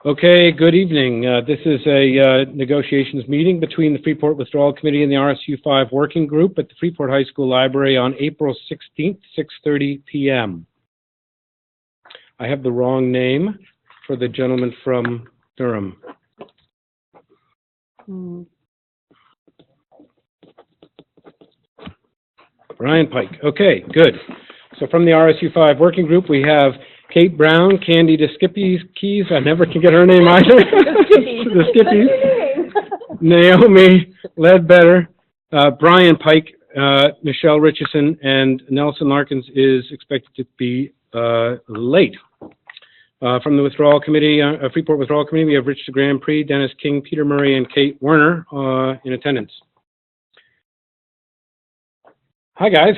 Okay, good evening. This is a negotiations meeting between the Freeport Withdrawal Committee and the RSU5 Working Group at the Freeport High School Library on April 16th, 6:30 p.m. I have the wrong name for the gentleman from Durham. Brian Pike. Okay, good. So from the RSU5 Working Group, we have Kate Brown, Candy Keys, I never can get her name either. The Skippies. Naomi Ledbetter, Brian Pike, Michelle Richardson, and Nelson Larkins is expected to be late. From the Withdrawal Committee, Freeport Withdrawal Committee, we have Rich Grand Prix, Dennis King, Peter Murray, and Kate Werner in attendance. Hi, guys.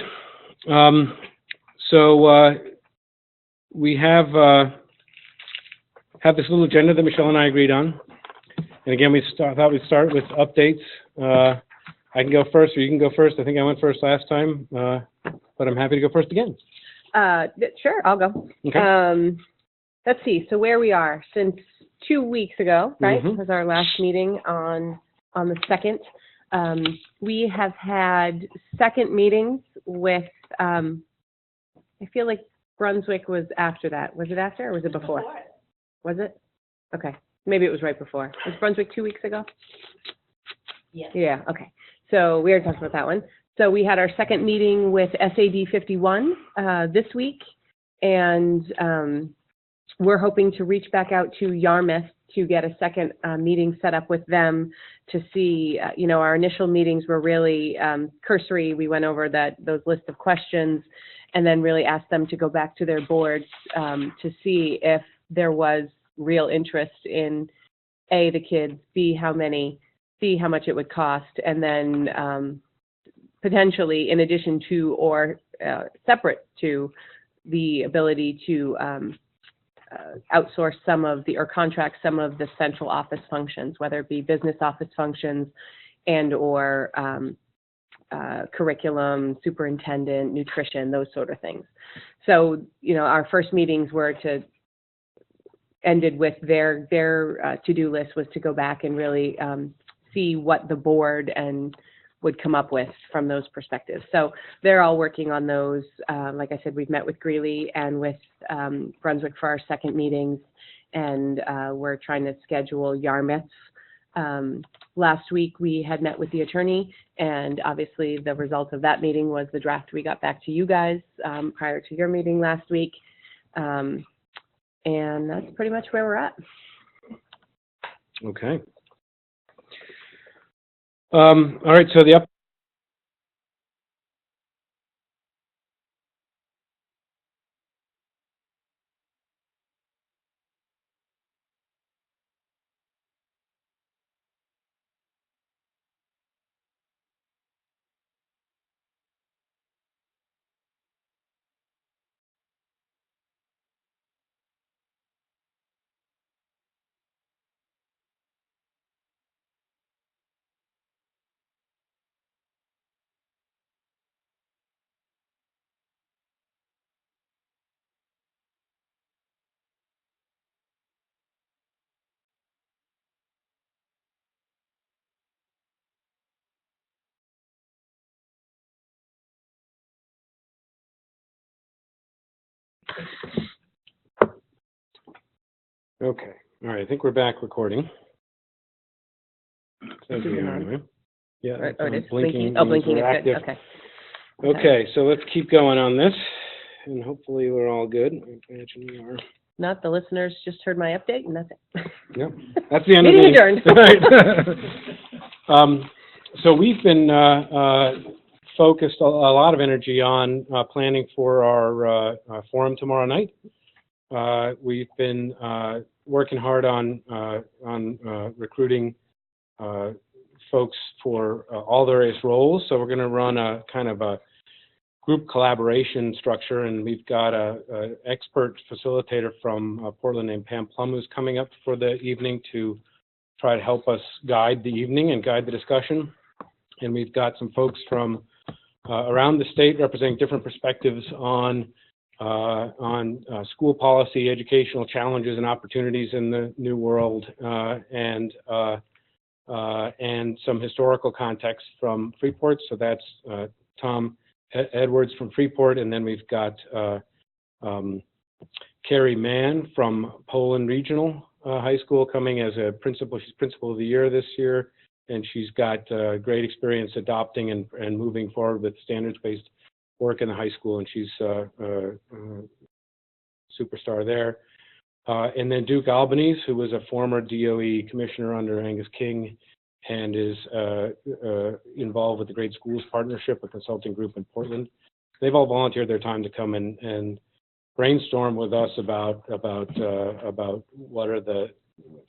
We have this little agenda that Michelle and I agreed on. And again, we thought we'd start with updates. I can go first, or you can go first. I think I went first last time, but I'm happy to go first again. Sure, I'll go. Okay. Let's see. So where we are since 2 weeks ago, right? Was our last meeting on the 2nd. We have had second meetings with. I feel like Brunswick was after that. Was it after or was it before? Was it? Okay. Maybe it was right before. Was Brunswick 2 weeks ago? Yes. Yeah, okay. So we already talked about that one. So we had our second meeting with SAD 51 this week, and we're hoping to reach back out to Yarmouth to get a second meeting set up with them to see, our initial meetings were really cursory. We went over those list of questions and then really asked them to go back to their boards to see if there was real interest in A, the kids, B, how many, C, how much it would cost, and then potentially in addition to or separate to the ability to outsource or contract some of the central office functions, whether it be business office functions and or curriculum, superintendent, nutrition, those sort of things. So, our first meetings ended with their to-do list was to go back and really see what the board would come up with from those perspectives. So they're all working on those. Like I said, we've met with Greeley and with Brunswick for our second meetings, and we're trying to schedule Yarmouth. Last week we had met with the attorney, and obviously the result of that meeting was the draft we got back to you guys prior to your meeting last week. And that's pretty much where we're at. Okay. All right, so the Okay. All right. I think we're back recording. Anyway. Yeah. Oh, it is blinking. Blinking is good. Okay. Okay. So let's keep going on this, and hopefully we're all good. I imagine we are. Not the listeners just heard my update, and that's it. Yep. That's the end of meeting adjourned. Right. So we've been focused a lot of energy on planning for our forum tomorrow night. We've been working hard on recruiting folks for all the various roles. So we're going to run a kind of a group collaboration structure, and we've got a expert facilitator from Portland named Pam Plum who's coming up for the evening to try to help us guide the evening and guide the discussion. And we've got some folks from around the state representing different perspectives on on school policy, educational challenges and opportunities in the new world, and some historical context from Freeport. So that's Tom Edwards from Freeport, and then we've got Carrie Mann from Poland Regional High School coming as a principal. She's Principal of the Year this year, and she's got great experience adopting and moving forward with standards-based work in the high school, and she's superstar there. And then Duke Albanese, who was a former DOE commissioner under Angus King and is involved with the Great Schools Partnership, a consulting group in Portland. They've all volunteered their time to come and brainstorm with us about what are the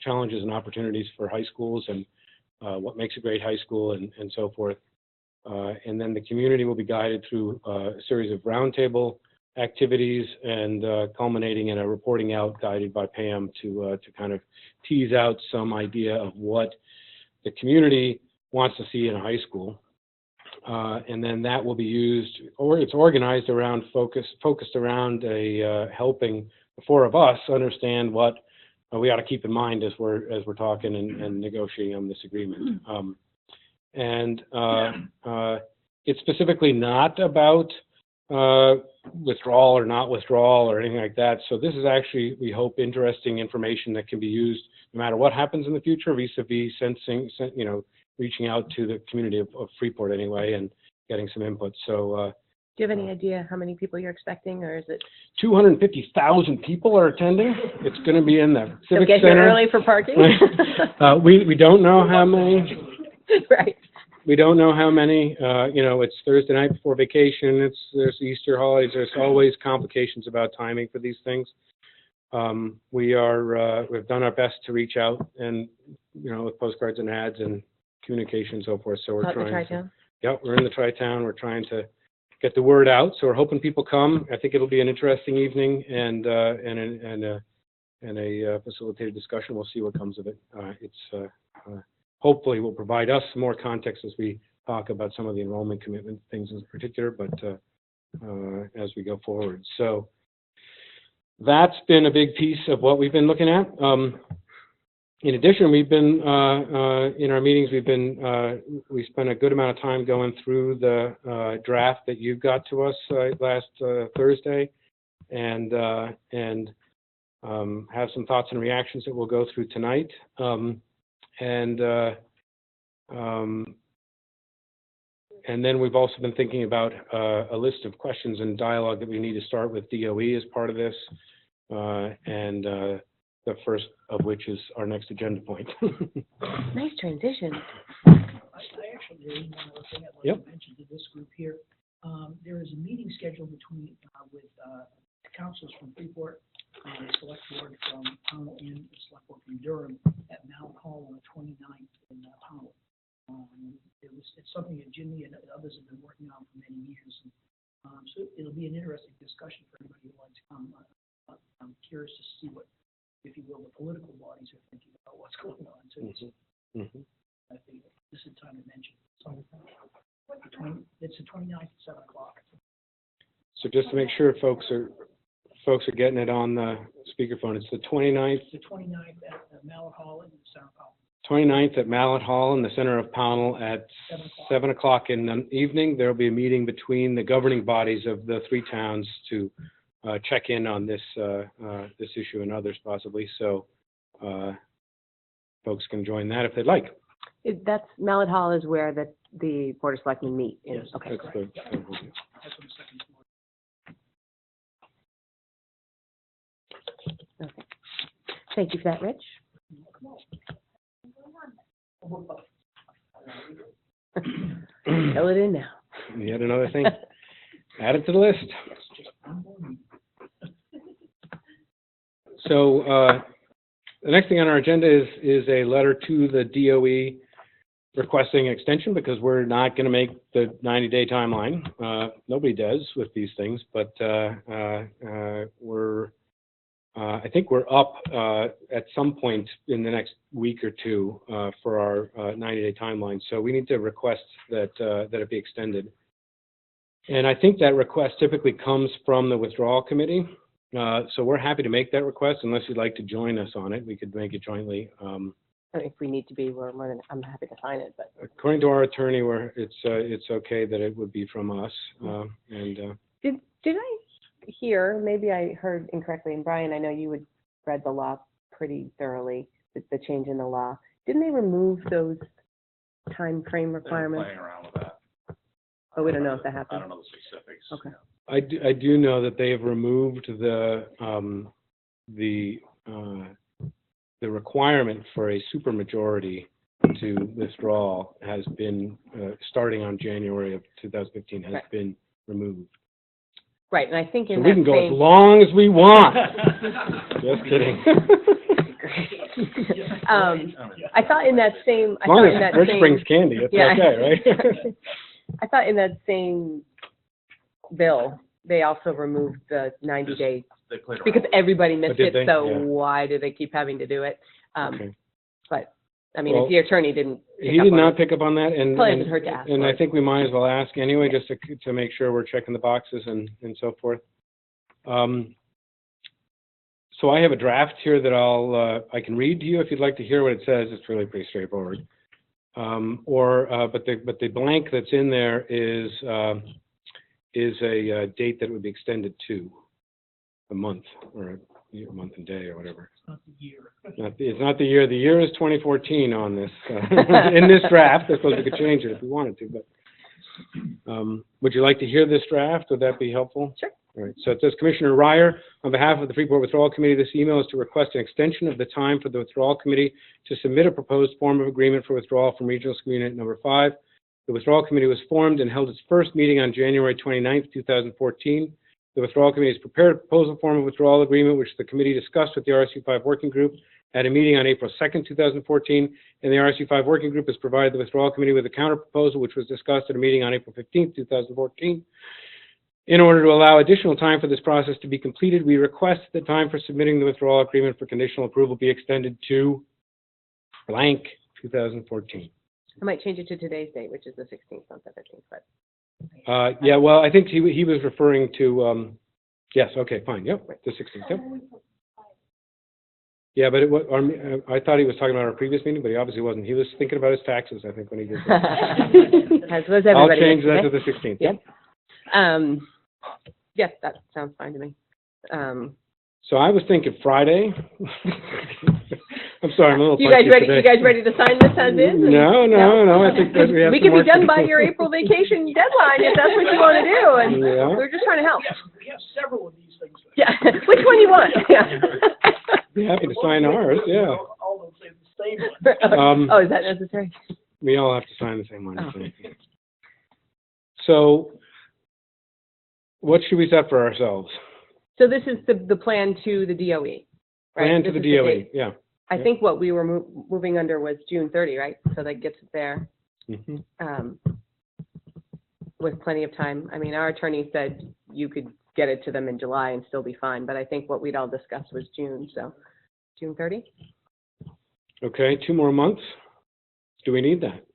challenges and opportunities for high schools and what makes a great high school and so forth. And then the community will be guided through a series of roundtable activities and culminating in a reporting out guided by Pam to kind of tease out some idea of what the community wants to see in a high school. And then that will be used, or it's organized around, focused around helping the four of us understand what we ought to keep in mind as we're talking and negotiating on this agreement. It's specifically not about withdrawal or not withdrawal or anything like that. So this is actually, we hope, interesting information that can be used no matter what happens in the future, vis-a-vis reaching out to the community of Freeport anyway and getting some input. So do you have any idea how many people you're expecting, or is it 250,000 people are attending? It's going to be in the Civic get Center. Here early for parking? We don't know how many. Right. We don't know how many. It's Thursday night before vacation. There's Easter holidays. There's always complications about timing for these things. We've done our best to reach out and with postcards and ads and communication and so forth. So we're trying. Tri-town? We're in the Tri-town. We're trying to get the word out. So we're hoping people come. I think it'll be an interesting evening and a facilitated discussion. We'll see what comes of it. Hopefully will provide us more context as we talk about some of the enrollment commitment things in particular, but as we go forward. So that's been a big piece of what we've been looking at. In addition, we've been, in our meetings, we spent a good amount of time going through the draft that you got to us last Thursday and have some thoughts and reactions that we'll go through tonight. And then we've also been thinking about a list of questions and dialogue that we need to start with DOE as part of this, the first of which is our next agenda point. Nice transition. I actually, there is one other thing I'd like to mention to this group here. There is a meeting scheduled with councils from Freeport, the select board from Pownell and the select board from Durham at Mount Hall on the 29th in Pownell. It's something that Jimmy and others have been working on for many years. So it'll be an interesting discussion for anybody who wants to come. I'm curious to see what, if you will, the political bodies are thinking about what's going on. So I think this is time to mention. So it's the 29th at 7 o'clock. So just to make sure folks are getting it on the speakerphone, it's the 29th. The 29th at Mallet Hall in the center of Pownell. 29th at Mallet Hall in the center of Pownell at 7 o'clock in the evening. There will be a meeting between the governing bodies of the three towns to check in on this issue and others possibly. So folks can join that if they'd like. That's Mallet Hall is where the Board of Selectmen meet. Yes, okay. That's on the second floor. Okay. Thank you for that, Rich. Fill it in now. Yet another thing. Add it to the list. So the next thing on our agenda is a letter to the DOE requesting an extension because we're not going to make the 90-day timeline. Nobody does with these things, but I think we're up at some point in the next week or two for our 90-day timeline. So we need to request that it be extended. And I think that request typically comes from the withdrawal committee. So we're happy to make that request. Unless you'd like to join us on it, we could make it jointly. If we need to be, I'm happy to sign it, but. According to our attorney, it's okay that it would be from us. Did I hear, maybe I heard incorrectly, and Brian, I know you had read the law pretty thoroughly, the change in the law. Didn't they remove those time frame requirements? They're playing around with that. Oh, we don't know if that happened. I don't know the specifics. Okay. I do know that they have removed the requirement for a supermajority to withdraw has been, starting on January of 2015, has been removed. Right, and I think So in we that can go as same. long as we want. Just kidding. I thought in that same. As long as Rich brings candy, it's okay, right? I thought in that same bill, they also removed the 90-day, They played around. because everybody missed did it, they? so Yeah. why do they keep having to do it? Okay. But, I mean, Well, if the attorney didn't. He did not pick up on that, and Probably doesn't hurt to ask and for I it. think we might as well ask anyway, just to make sure we're checking the boxes and so forth. So I have a draft here that I can read to you if you'd like to hear what it says. It's really pretty straightforward. But the blank that's in there is a date that would be extended to a month or a month and day or whatever. It's not the year. It's not the year. The year is 2014 on this, in this draft. I suppose we could change it if we wanted to, but would you like to hear this draft? Would that be helpful? Sure. All right. So it says, Commissioner Ryer, on behalf of the Freeport Withdrawal Committee, this email is to request an extension of the time for the Withdrawal Committee to submit a proposed form of agreement for withdrawal from Regional School Unit Number 5. The Withdrawal Committee was formed and held its first meeting on January 29th, 2014. The Withdrawal Committee has prepared a proposal form of withdrawal agreement, which the committee discussed with the RSU5 Working Group at a meeting on April 2nd, 2014, and the RSU5 Working Group has provided the Withdrawal Committee with a counter proposal, which was discussed at a meeting on April 15th, 2014. In order to allow additional time for this process to be completed, we request the time for submitting the withdrawal agreement for conditional approval be extended to blank 2014. I might change it to today's date, which is the 16th, not the 15th, but. Yeah, well, I think he was referring to, yes, okay, fine, yep, the 16th, yep. Yeah, but it was, I thought he was talking about our previous meeting, but he obviously wasn't. He was thinking about his taxes, I think, when he did that. As was everybody. I'll change that yesterday. to the 16th. Yep. Yes, that sounds fine to me. So I was thinking Friday. I'm sorry, I'm a little You guys punchy ready? today. You guys ready to sign this as is? No. I think that we have We some can be work to done by do. your April vacation deadline if that's what you want to do, and Yeah. we're just trying to help. We have several of these things. Yeah, which one you want? Be happy to sign ours, yeah. All of them say the same one. Oh, is that necessary? We all have to sign the same one. Oh. I think. So what should we set for ourselves? So this is the plan to the DOE, right? Plan to This the is DOE, date. yeah. I think what we were moving under was June 30, right? So that gets it there Mhm. with plenty of time. I mean, our attorney said you could get it to them in July and still be fine, but I think what we'd all discussed was June, so June 30? Okay, 2 more months. Do we need that?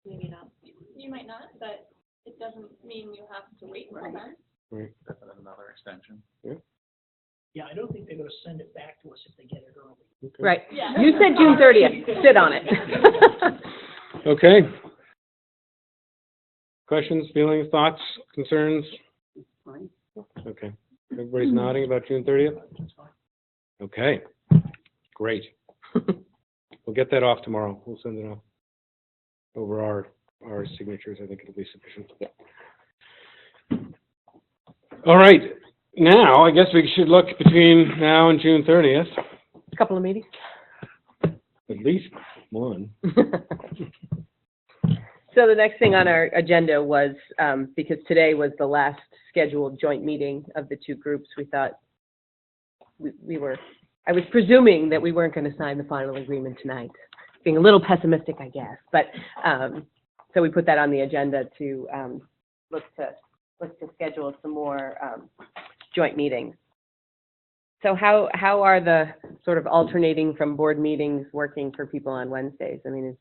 Maybe not. You might not, but it doesn't mean you have to wait for that. Right. That's another extension. Yeah, I don't think they're gonna send it back to us if they get it early. Okay. Right. Yeah. You said June 30th. Sit on it. Okay. Questions, feelings, thoughts, concerns? Okay. Everybody's nodding about June 30th? That's fine. Okay. Great. We'll get that off tomorrow. We'll send it off over our signatures. I think it'll be sufficient. All right. Now, I guess we should look between now and June 30th. A couple of meetings. At least one. So the next thing on our agenda was, because today was the last scheduled joint meeting of the two groups, we thought I was presuming that we weren't going to sign the final agreement tonight. Being a little pessimistic, I guess. But, so we put that on the agenda to look to schedule some more joint meetings. So how are the sort of alternating from board meetings working for people on Wednesdays? I mean,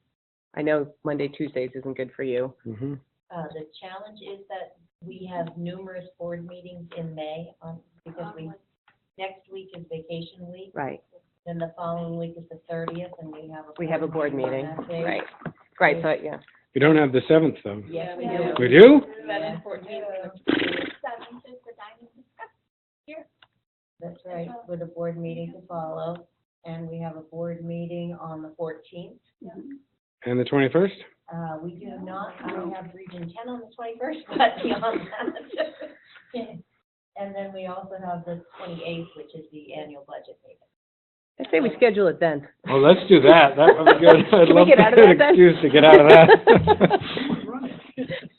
I know Monday, Tuesdays isn't good for you. Mm-hmm. The challenge is that we have numerous board meetings in May, because next week is vacation week. Right. Then the following week is the 30th, and We have a board meeting. on that day. Right. Right, so, yeah. We don't have the 7th, though. Yes, we Yeah. do. We do? 7, 14, 7th is the dining here. That's right, with a board meeting to follow, and we have a board meeting on the 14th. And the 21st? We do not, I have Region 10 on the 21st, but beyond that. And then we also have the 28th, which is the annual budget meeting. I say we schedule it then. Well, let's do that. That would be good. I'd Can we love get to out of get an that then? excuse to get out of that. Run it.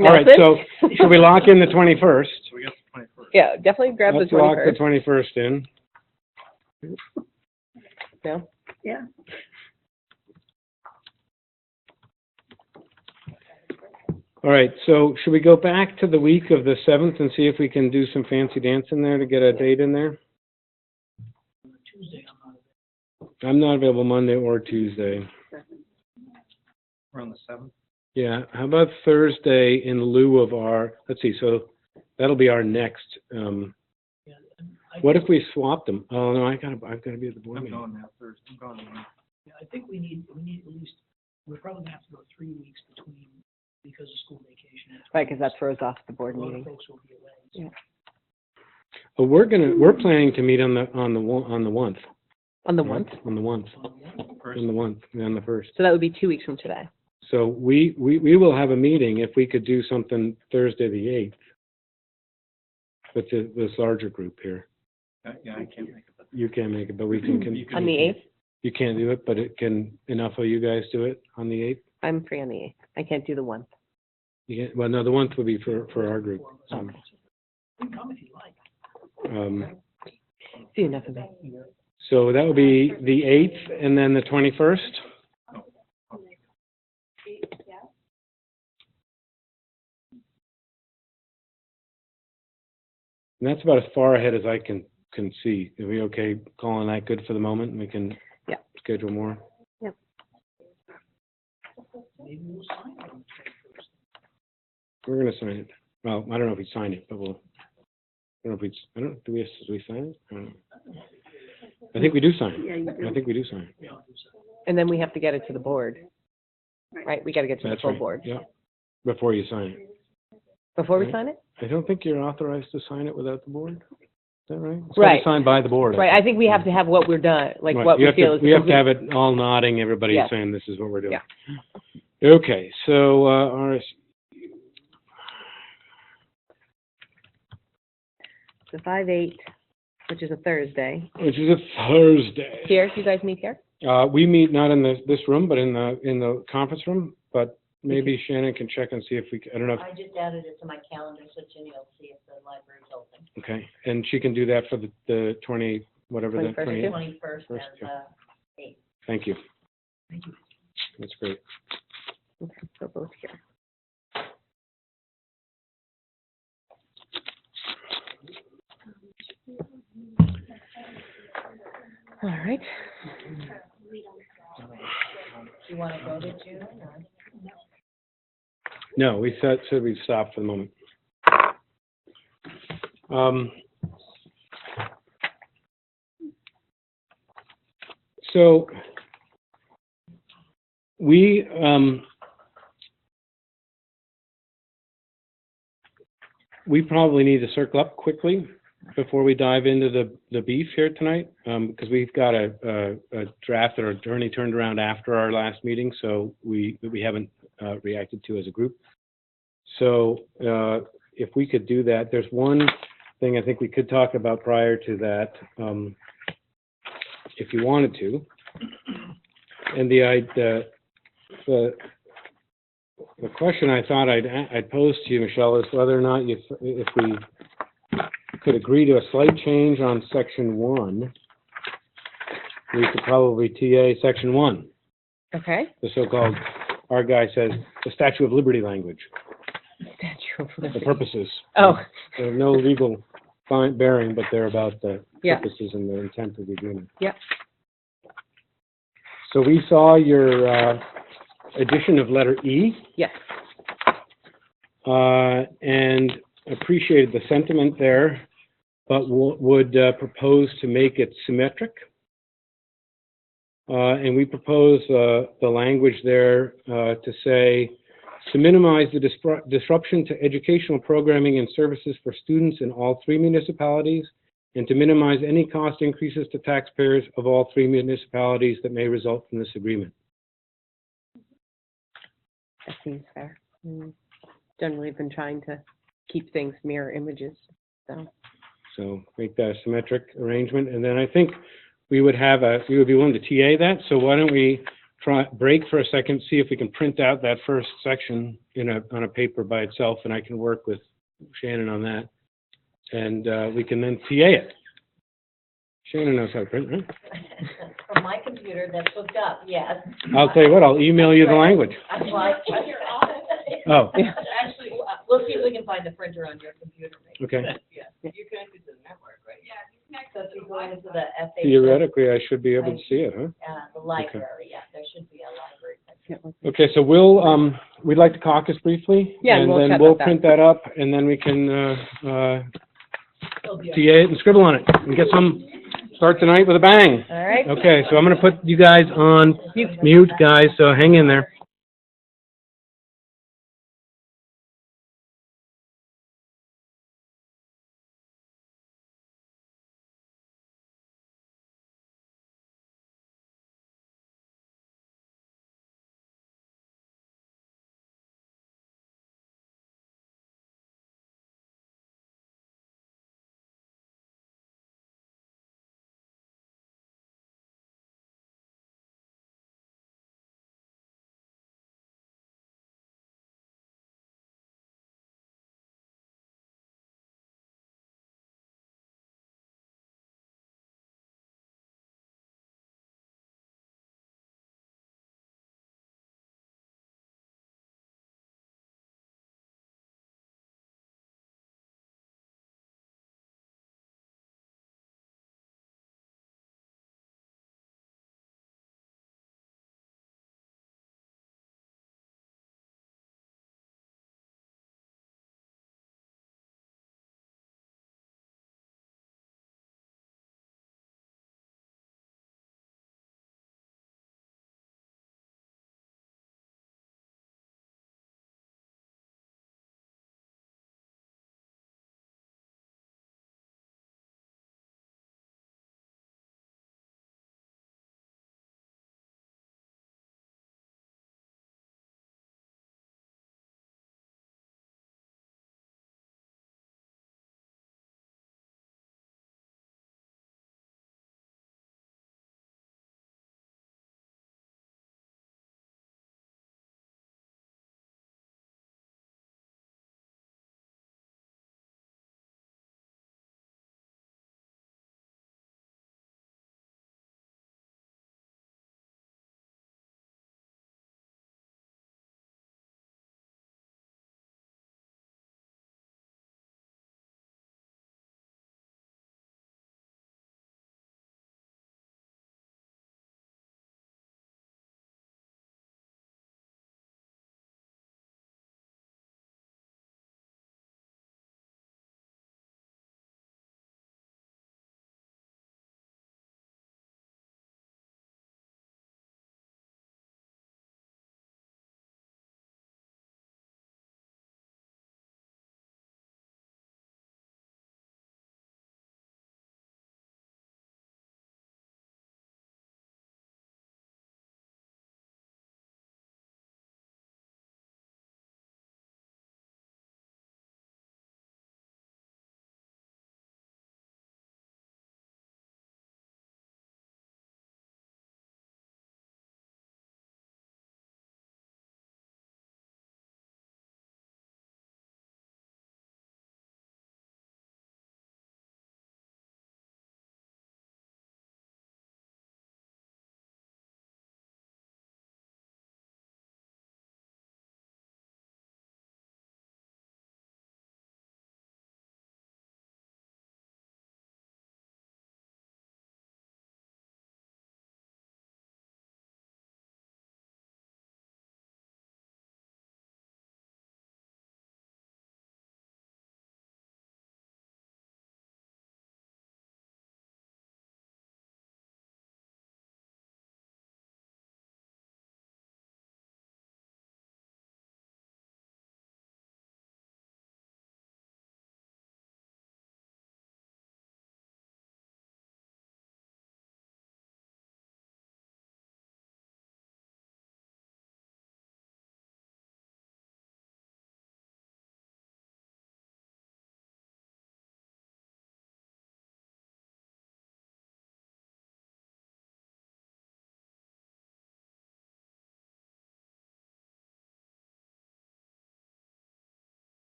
All right, so should we lock in the 21st? So we got the 21st. Yeah, definitely grab the Let's lock the 21st. 21st in. No? Yeah. All right, so should we go back to the week of the 7th and see if we can do some fancy dance in there to get a date in there? Tuesday, I'm not available Monday or Tuesday. We're on the 7th. Yeah, how about Thursday in lieu of our, let's see, so that'll be our next, Yeah, what if we swapped them? Oh, no, I've got to be at the board I'm meeting. going that Thursday. I'm going to Yeah, I think we need at least, we're probably gonna have to go 3 weeks between, because of school vacation. Right, because that throws off the board A lot of meeting. folks will be away. so. Yeah. Oh, we're planning to meet on the 1st. On the 1st? On the 1st. On the one? first. On the 1st. So that would be 2 weeks from today. So we will have a meeting if we could do something Thursday the 8th with this larger group here. Yeah, I can't make it. But You can't make it, but we can. You can- On the 8th? You can't do it, but enough of you guys do it on the 8th? I'm free on the 8th. I can't do the 1st. You can't, well, no, the 1st would be for our group. You can come if you like. See enough of me. So that would be the 8th and then the 21st? Yeah. And that's about as far ahead as I can see. Are we okay calling that good for the moment? And we can Yeah. schedule more? Maybe we'll sign it on the 21st. We're gonna sign it. Well, I don't know if we sign it, but we'll, I don't know if do we sign it? I don't know. I think we do sign it. I think we do sign it. Yeah, I'll do so. And then we have to get it to the board. Right, we got to get to the That's full right. board. Yeah, before you sign it. Before we Right. sign it? I don't think you're authorized to sign it without the board. Is that right? It's gotta be Right. signed by the board. Right, I think we have to have what we're done, like Right. what You we have feel to- is. We have to have it all nodding, everybody Yeah. saying this is what we're doing. Yeah. Okay, so, The 5/8, which is a Thursday. which is a Thursday. Here, you guys meet here? We meet not in this room, but in the conference room, but maybe Shannon can check and see if I don't know, I just added it to my calendar, so Jenny will see if the library's open. okay, and she can do that for the 20, whatever the 21st, 20, yeah. 21st First, and yeah. 8th. Thank you, Thank you. that's great. Okay, so both here. All right. Do you want to go to June or? No, we said we'd stop for the moment. So we probably need to circle up quickly before we dive into the beef here tonight, because we've got a draft that our attorney turned around after our last meeting, so we haven't reacted to as a group. So if we could do that, there's one thing I think we could talk about prior to that, if you wanted to. And the question I thought I'd pose to you, Michelle, is whether or not if we could agree to a slight change on section 1, we could probably TA section 1, Okay. the so-called, our guy says, the Statue of Liberty language, Statue of the Liberty. purposes. Oh, They have no legal bearing, but they're about the Yeah. purposes and the intent of the agreement. Yep. So we saw your addition of letter E. yes. and appreciated the sentiment there, but would propose to make it symmetric. And we propose the language there to say, to minimize the disruption to educational programming and services for students in all 3 municipalities, and to minimize any cost increases to taxpayers of all 3 municipalities that may result from this agreement. That seems fair. Generally been trying to keep things mirror images, so. So make that a symmetric arrangement, and then I think we would be willing to TA that. So why don't we break for a second, see if we can print out that first section on a paper by itself, and I can work with Shannon on that, and we can then TA it. Shannon knows how to print, right? From my computer that's hooked up, yes. I'll tell you what, I'll email you the language. I'm like, Oh. Actually, we'll see if we can find the printer on your computer. Maybe. Okay. Yeah, you're connected to the network, right? Yeah, you connect. So if you go into the FA. Theoretically, I should be able to see it, huh? The library, yeah, there should be a library section. Okay, so we'd like to caucus briefly. Yeah, and we'll then chat we'll about that. print that up, and then we can It'll be TA it and scribble on it, and get start tonight with a bang. All right. Okay, so I'm gonna put you guys on mute, guys, so hang in there.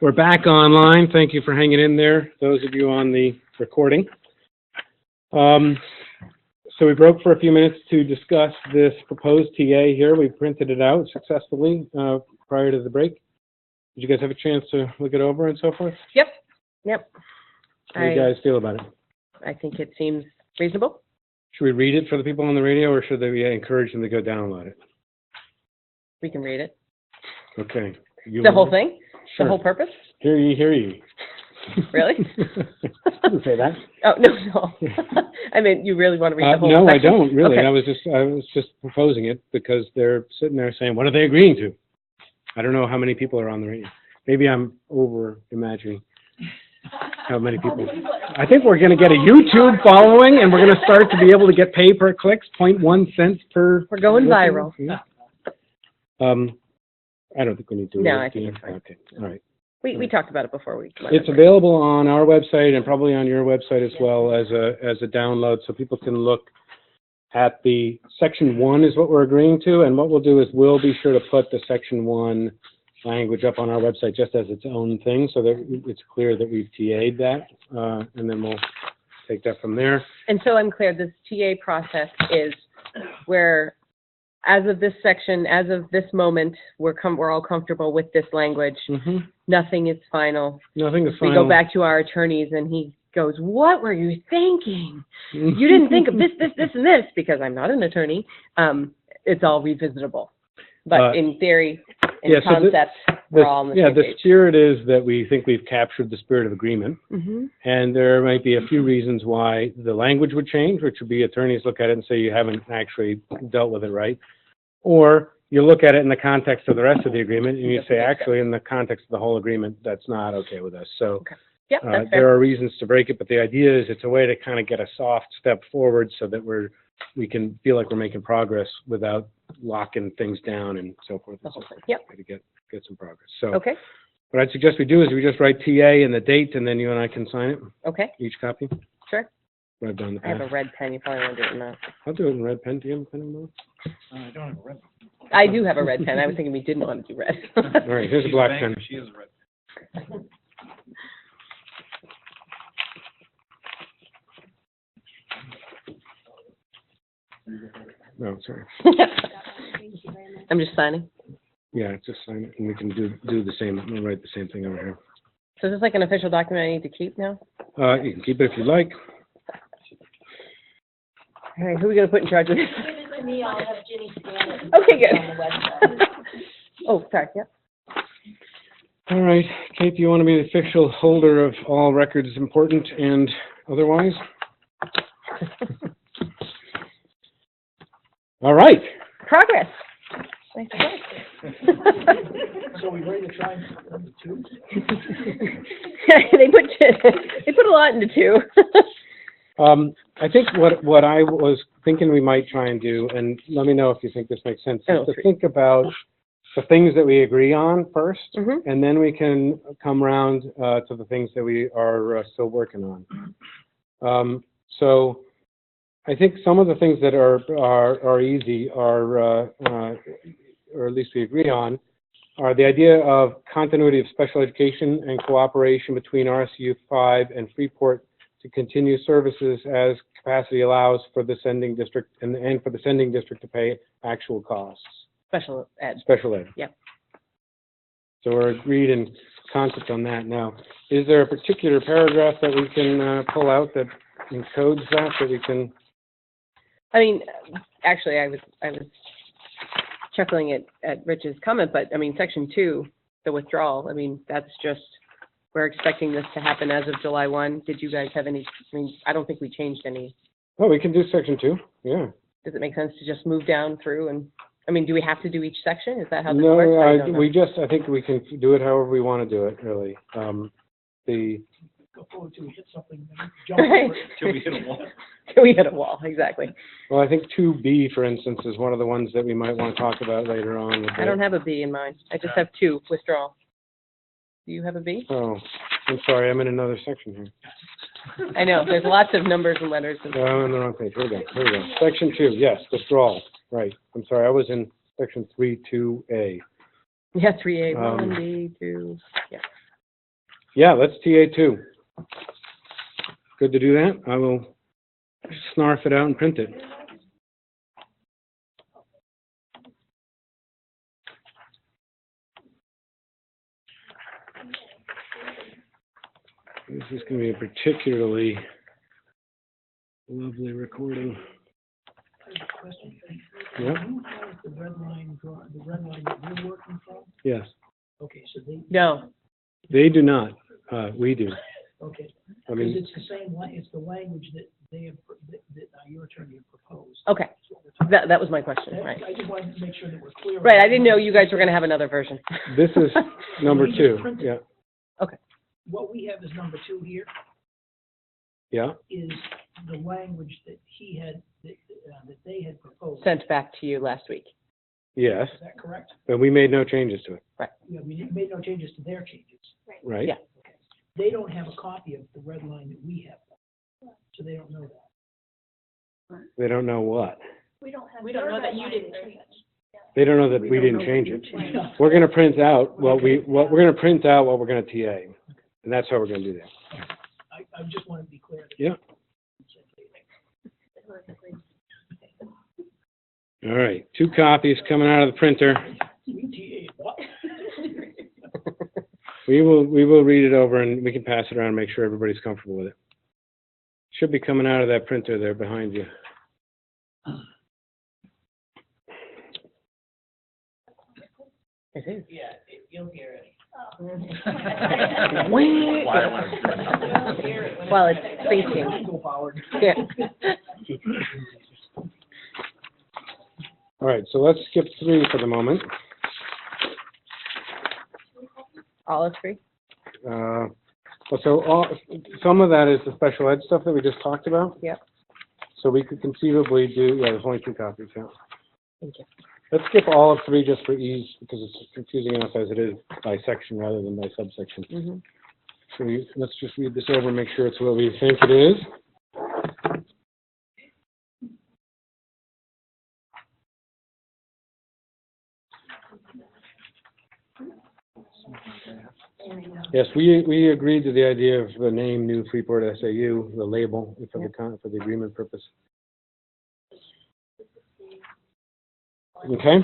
We're back online. Thank you for hanging in there, those of you on the recording. So we broke for a few minutes to discuss this proposed TA here. We printed it out successfully prior to the break. Did you guys have a chance to look it over and so forth? Yep. How do you guys feel about it? I think it seems reasonable. Should we read it for the people on the radio, or should we encourage them to go download it? We can read it. Okay. The whole thing? Sure. The whole purpose? Hear ye, hear ye. Really? Didn't say that. Oh, no. I mean, you really want to read the whole no, section? I don't really. Okay. I was just proposing it because they're sitting there saying, "What are they agreeing to?" I don't know how many people are on the radio. Maybe I'm over imagining how many people. I think we're going to get a YouTube following, and we're going to start to be able to get pay per clicks, 0.1 cents per. We're going listen. viral. Yeah. I don't think we need to. No, I think it's fine. Okay, all right. We talked about it before we. It's available on our website and probably on your website as well as a download, so people can look at the section 1 is what we're agreeing to, and what we'll do is we'll be sure to put the section 1 language up on our website just as its own thing, so that it's clear that we've TA'd that, and then we'll take that from there. And so I'm clear, this TA process is where, as of this section, as of this moment, we're all comfortable with this language. Mm-hmm. Nothing is final. Nothing is We final. go back to our attorneys and he goes, "What were you thinking? You didn't think of this, and this," because I'm not an attorney. It's all revisitable. But in theory, in concept, we're all on the same the page. spirit is that we think we've captured the spirit of agreement. Mm-hmm. And there might be a few reasons why the language would change, which would be attorneys look at it and say you haven't actually dealt with it right. Or you look at it in the context of the rest of the agreement and you say, actually, in the context of the whole agreement, that's not okay with us. So Okay. Yep, that's fair. there are reasons to break it, but the idea is it's a way to kind of get a soft step forward so that we can feel like we're making progress without locking things down and so forth The and whole so thing. forth. Yep. To get some progress. So Okay. what I'd suggest we do is we just write TA and the date, and then you and I can sign it, Okay. each copy. Sure. What I've done in the I have past. a red pen. You probably want to do it in that. I'll do it in red pen. Do you have a pen in mind? I don't have a red. I do have a red pen. I was thinking we didn't want to do red. All right, here's a She's black banker, pen. She is a red. No, sorry. I'm just signing. Yeah, just sign it, and we can do the same. We'll write the same thing over here. So is this like an official document I need to keep now? You can keep it if you like. All right, who are we going to put in charge of this? Give it to me, I'll have Ginny scan it. and Okay, put it good. on the website. Oh, sorry, yep. All right, Kate, do you want to be the official holder of all records, important and otherwise? All right. Progress. Nice work. So we ready to try number 2? they put a lot into 2. I think what I was thinking we might try and do, and let me know if you think this makes sense, is to think about the things that we agree on first, Mm-hmm. and then we can come around to the things that we are still working on. So I think some of the things that are easy are, or at least we agree on, are the idea of continuity of special education and cooperation between RSU5 and Freeport to continue services as capacity allows for the sending district and for the sending district to pay actual costs. Special ed. Special ed. Yep. So we're agreed in concept on that. Now, is there a particular paragraph that we can pull out that encodes that we can? I mean, actually, I was chuckling at Rich's comment, but I mean, section 2, the withdrawal. I mean, that's just, we're expecting this to happen as of July 1. Did you guys have any? I mean, I don't think we changed any. Oh, we can do section 2. Yeah. Does it make sense to just move down through and? I mean, do we have to do each section? Is that how this No, works? I don't know. I think we can do it however we want to do it, really. Go forward till we hit something, then jump Right. over it. Till we hit a wall. Till we hit a wall, exactly. Well, I think 2B, for instance, is one of the ones that we might want to talk about later on. I don't have a B in mind. I just have 2, withdrawal. Do you have a B? Oh, I'm sorry, I'm in another section here. I know, there's lots of numbers and letters. And I'm on the wrong page. Here we go. Section 2, yes, withdrawal. Right. I'm sorry, I was in section 3, 2A. yeah, 3A, 1, Um, B, 2, yeah. Yeah, let's TA2. Good to do that. I will snarf it out and print it. This is going to be a particularly lovely recording. I have a question. Yeah. Do you have the red line that you're working from? Yes. Okay, so they, No. They do not. We do. okay. I Because mean, it's the same, it's the language that they have, that your attorney had proposed. Okay. That's what we're talking That was my question, about. right. I just wanted to make sure that we're clear. Right, I didn't know you guys were going to have another version. this is number 2. Yeah. What we have as number 2 here Yeah. is the language that he had, that they had proposed. Sent back to you last week. Yes. Is that correct? But we made no changes to it. Yeah, we made no changes to their changes. Right? Yeah. Okay. They don't have a copy of the red line that we have, so they don't know that. They don't know what. We don't have. We don't know that you your didn't version. change it. They don't know that we didn't change it. We're going to print out what we're going to print out what we're going to TA, and that's how we're going to do that. I just wanted to be clear. Yeah. All right, 2 copies coming out of the printer. What? We will read it over and we can pass it around and make sure everybody's comfortable with it. Should be coming out of that printer there behind you. It is. Yeah, you'll hear it. Well, it's spacing. Go forward. Yeah. All right, so let's skip 3 for the moment. All is free? Some of that is the special ed stuff that we just talked about. Yep. So we could conceivably do, yeah, there's only 2 copies, yeah. Thank you. Let's skip all of 3 just for ease, because it's confusing enough as it is by section rather than by subsection. Mm-hmm. So let's just read this over and make sure it's what we think it is. Yes, we agreed to the idea of the name New Freeport SAU, the label for the agreement purpose. Okay.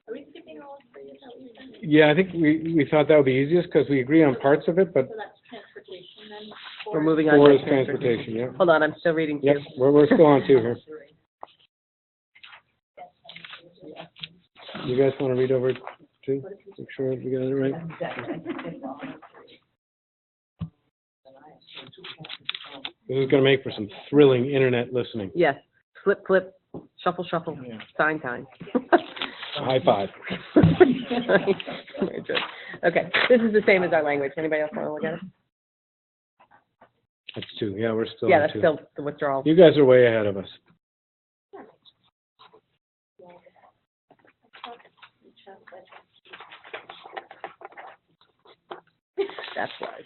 Are we skipping all of three? Is that what you're saying? Yeah, I think we thought that would be easiest because we agree on parts of it, but So that's transportation then? We're moving on 4 to is transportation, yeah. Hold on, I'm still reading Yep, too. we're still on 2 here. You guys want to read over 2? Make sure we got it right. This is going to make for some thrilling internet listening. Yes, flip, flip, shuffle, shuffle, sign time. High 5. Very good. Okay, this is the same as our language. Anybody else want to look at it? That's 2. Yeah, we're still Yeah, on that's 2. still the withdrawal. You guys are way ahead of us. That's why.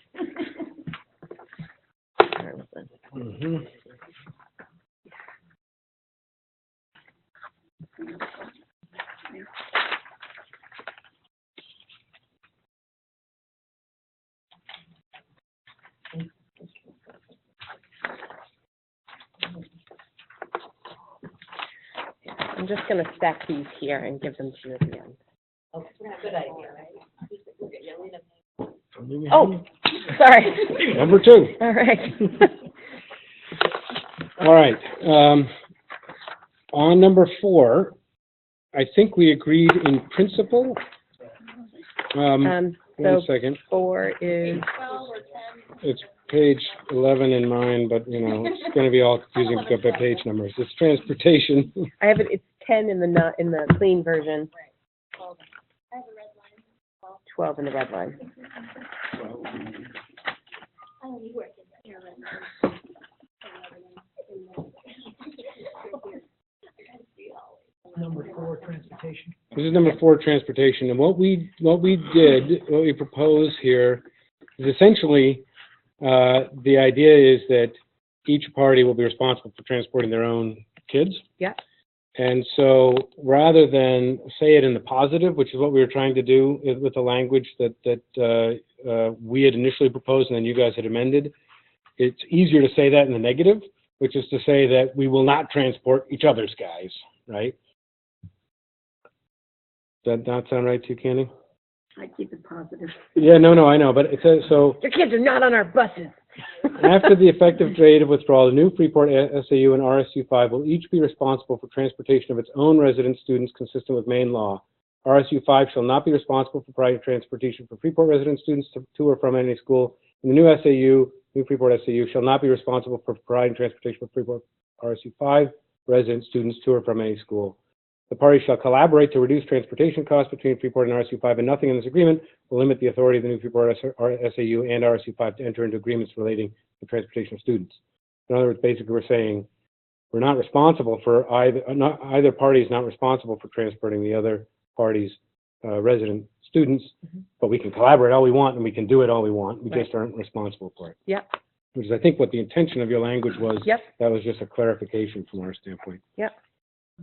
Mm-hmm. I'm just going to stack these here and give them to you at the end. Oh, good idea, right? Oh, sorry. Number 2. All right. All right. On number 4, I think we agreed in principle. One So second. 4 is, 12 or 10? It's page 11 in mine, but, you know, it's going to be all confusing to go by page numbers. It's transportation. I have it, it's 10 in the clean version, 12. I have a red line. 12 in the red line. I only work in your red line. Number 4, transportation. This is number 4, transportation. And what we propose here is essentially, the idea is that each party will be responsible for transporting their own kids. Yeah. And so rather than say it in the positive, which is what we were trying to do with the language that we had initially proposed and then you guys had amended, it's easier to say that in the negative, which is to say that we will not transport each other's guys, right? Does that not sound right to you, Candy? I keep it positive. Yeah, no, I know, but it says, so Your kids are not on our buses. after the effective date of withdrawal, the new Freeport SAU and RSU5 will each be responsible for transportation of its own resident students consistent with Maine law. RSU5 shall not be responsible for providing transportation for Freeport resident students to or from any school. And the new Freeport SAU shall not be responsible for providing transportation for Freeport RSU5 resident students to or from any school. The parties shall collaborate to reduce transportation costs between Freeport and RSU5, and nothing in this agreement will limit the authority of the new Freeport SAU and RSU5 to enter into agreements relating to transportation of students. In other words, basically we're saying we're not responsible for either party is not responsible for transporting the other party's resident students, but we can collaborate all we want and we can do it all we want. We just aren't responsible for it. Yep. Which is, I think, what the intention of your language was. Yep. That was just a clarification from our standpoint. Yep.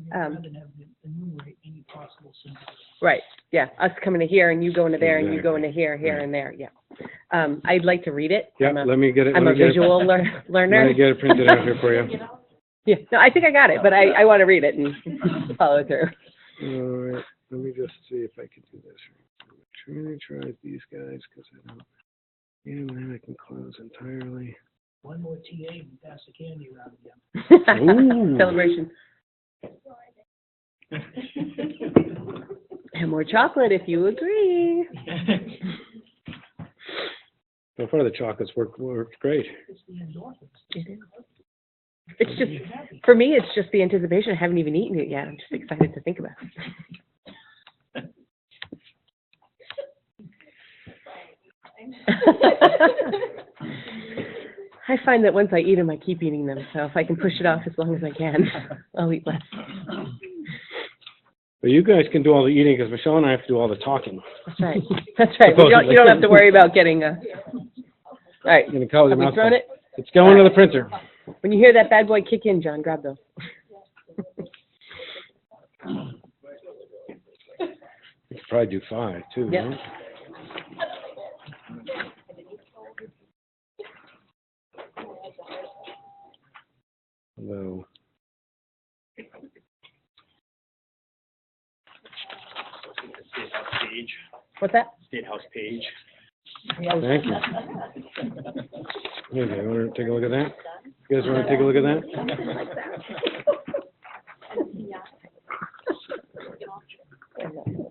Rather than have to enumerate any possible scenarios. Right, yeah, us coming to here and you going to there and you going to here, Right. and there, yeah. I'd like to read it. Yeah, let me get it. I'm a visual learner. Let me get it printed out here for you. Yeah, no, I think I got it, but I want to read it and follow through. All right, let me just see if I can do this. Trying to try these guys because I don't. Yeah, and then I can close entirely. One more TA and pass the candy around again. Ooh. Celebration. And more chocolate if you agree. So far, the chocolates worked great. It's the endorphins. It is. It's just, for me, it's just the anticipation. I haven't even eaten it yet. I'm just excited to think about it. I find that once I eat them, I keep eating them. So if I can push it off as long as I can, I'll eat less. But you guys can do all the eating because Michelle and I have to do all the talking. That's right. That's right. You don't have to worry about getting a. All right. Have we thrown it? It's going to the printer. When you hear that bad boy kick in, John, grab those. We could probably do 5 too. Yep. Right? Although. State House page. What's that? State House page. Thank you. Okay, want to take a look at that? You guys want to take a look at that?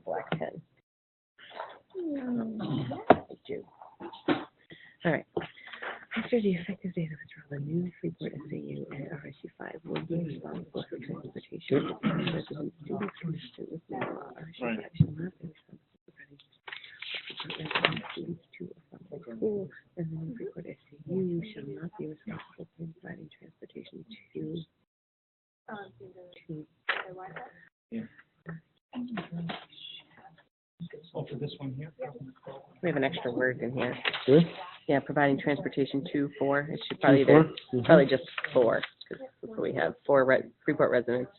Black pen. All right. After the effective date of withdrawal, the new Freeport SAU and RSU5 will be responsible for transportation of resident students consistent with law. RSU5 shall not be responsible for resident students to or from the school, and the new Freeport SAU shall not be responsible for providing transportation to. Oh, for this one here? We have an extra word in here. Good. Yeah, providing transportation to, for. It should probably For? be probably just for, because that's what we have. Freeport residents.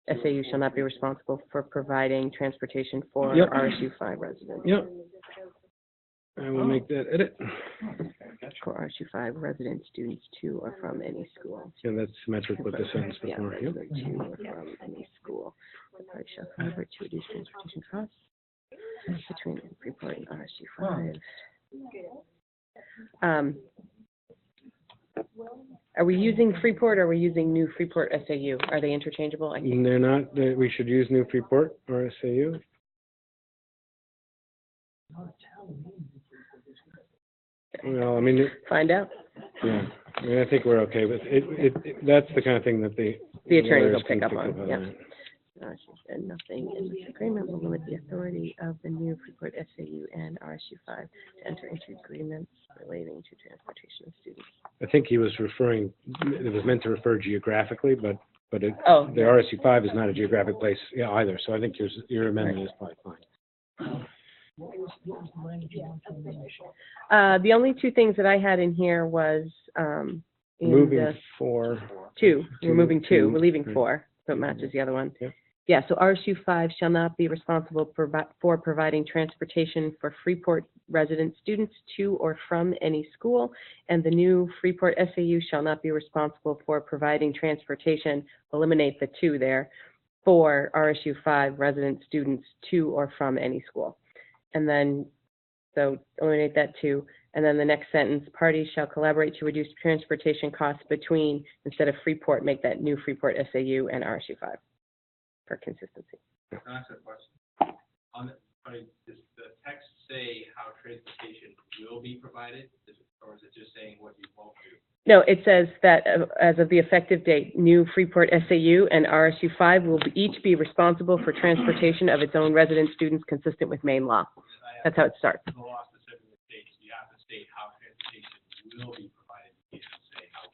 SAU shall not be responsible for providing transportation for Yep. RSU5 residents. Yep. I will make that edit. For RSU5 resident students to or from any school. And that's symmetric with the sentence Yeah, before. Yep. resident to or from any school. The party shall collaborate to reduce transportation costs between Freeport and RSU5. Are we using Freeport or are we using new Freeport SAU? Are they interchangeable? They're not, we should use New Freeport or SAU. Well, I mean, Find out. yeah, I mean, I think we're okay with it. That's the kind of thing that the Attorneys lawyers will pick can up on, yeah. that. And nothing in this agreement will limit the authority of the new Freeport SAU and RSU5 to enter into agreements relating to transportation of students. I think he was referring, it was meant to refer geographically, but the Oh, RSU5 is not a geographic place either, so I think your amendment is probably fine. What was the language you want to amend? the only two things that I had in here was, in Moving the 4. two, we're moving two, we're leaving right. 4. so it matches the other one. Yep. Yeah, so RSU5 shall not be responsible for providing transportation for Freeport resident students to or from any school, and the new Freeport SAU shall not be responsible for providing transportation, eliminate the two there, for RSU5 resident students to or from any school. And then, so eliminate that too. And then the next sentence, parties shall collaborate to reduce transportation costs between, instead of Freeport, make that new Freeport SAU and RSU5 for consistency. Can I ask a question? Does the text say how transportation will be provided, or is it just saying what you won't do? No, it says that as of the effective date, new Freeport SAU and RSU5 will each be responsible for transportation of its own resident students consistent with Maine law. That's how it starts. The law specifically states you have to state how transportation will be provided. You can't say how.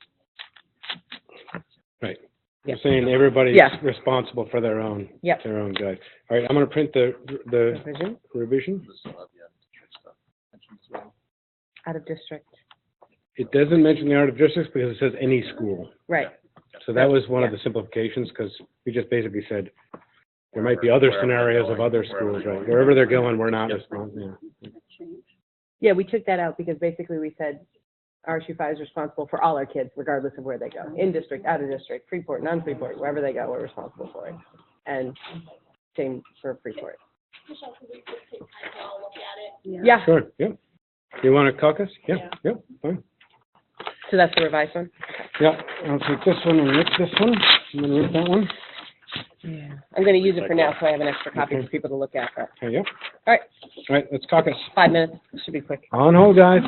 Right. Yeah. We're saying everybody's Yeah. responsible for their own, Yep. their own guide. All right, I'm going to print the Revision, revision. out of district. It doesn't mention the art of districts because it says any school. Right. So that was one of Yeah. the simplifications, because we just basically said there might be other scenarios of other schools, right? Wherever they're going, we're not responsible. Yeah, we took that out because basically we said RSU5 is responsible for all our kids, regardless of where they go. In district, out of district, Freeport, non-Freeport, wherever they go, we're responsible for it. And same for Freeport. Michelle, could we just take time to all look at it? Yeah, Sure, yeah. You want a caucus? Yeah, yeah, fine. so that's the revised one? Yeah, I'll take this one and rip this one, and then rip that one. Yeah. I'm going to use it for now, so I have an extra copy for people to look at, but, There you go. all right, All right, let's caucus. 5 minutes, should be quick. On hold, guys.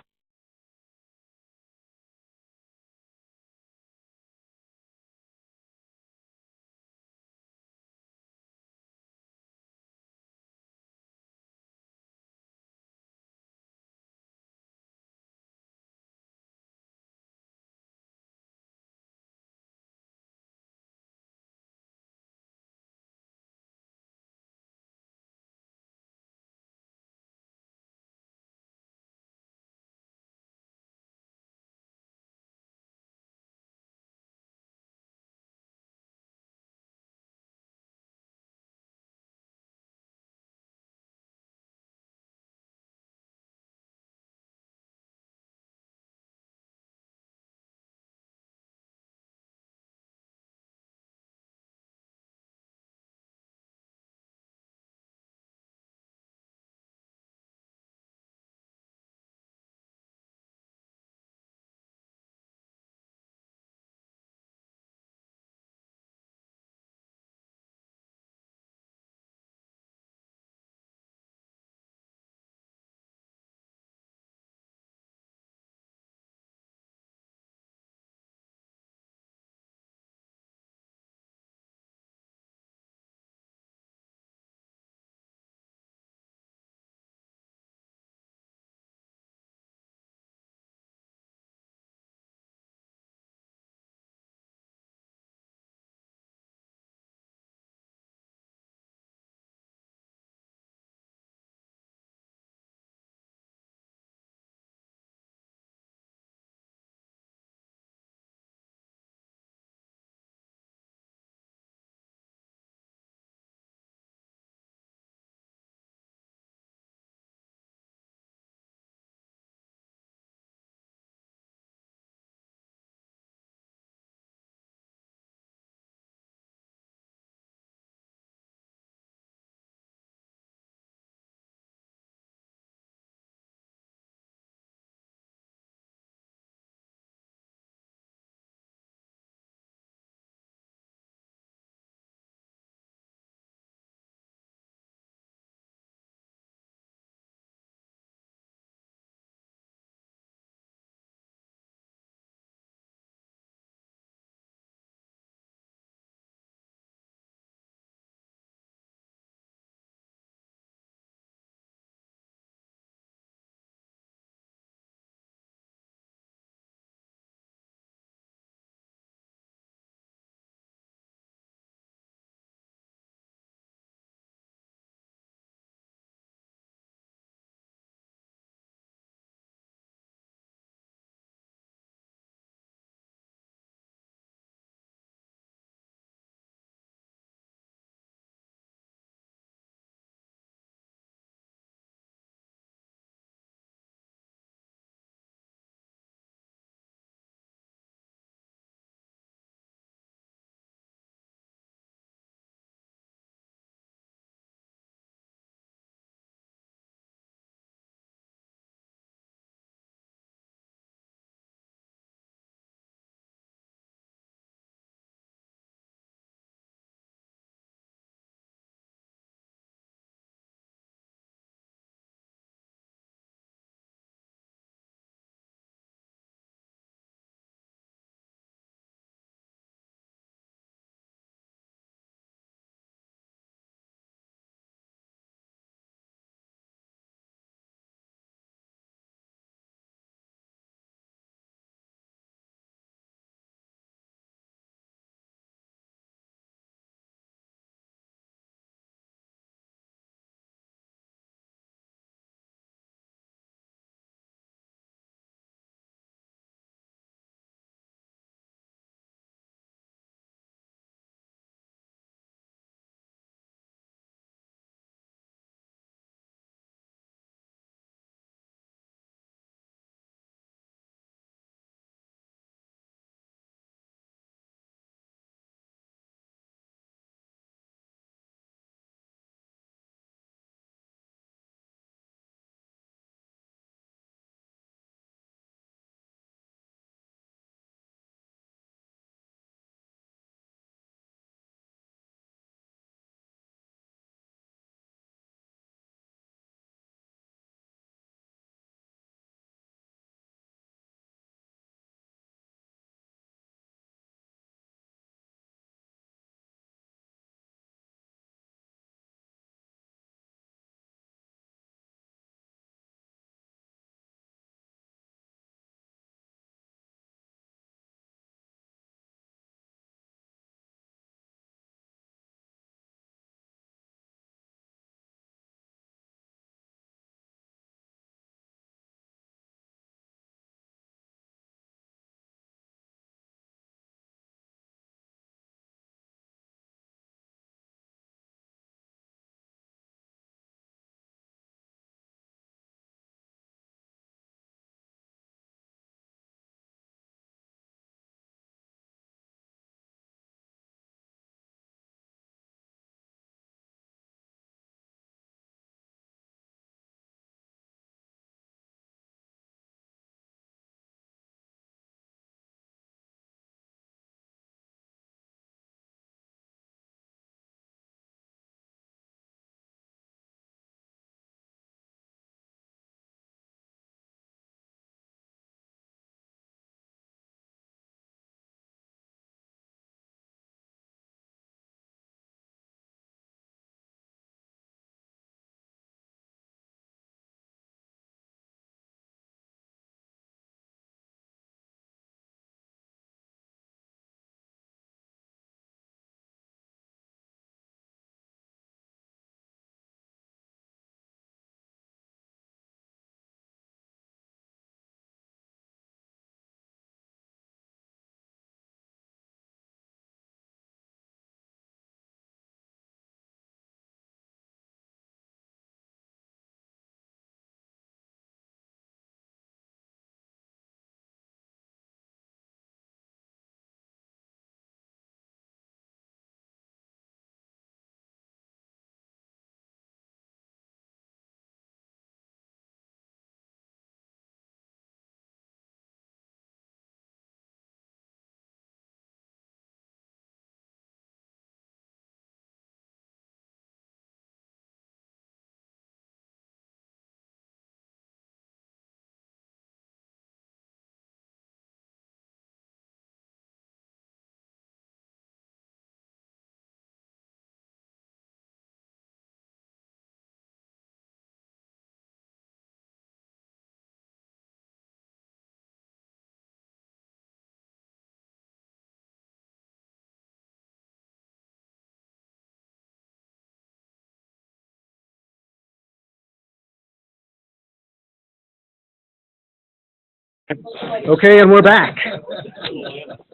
Okay, and we're back.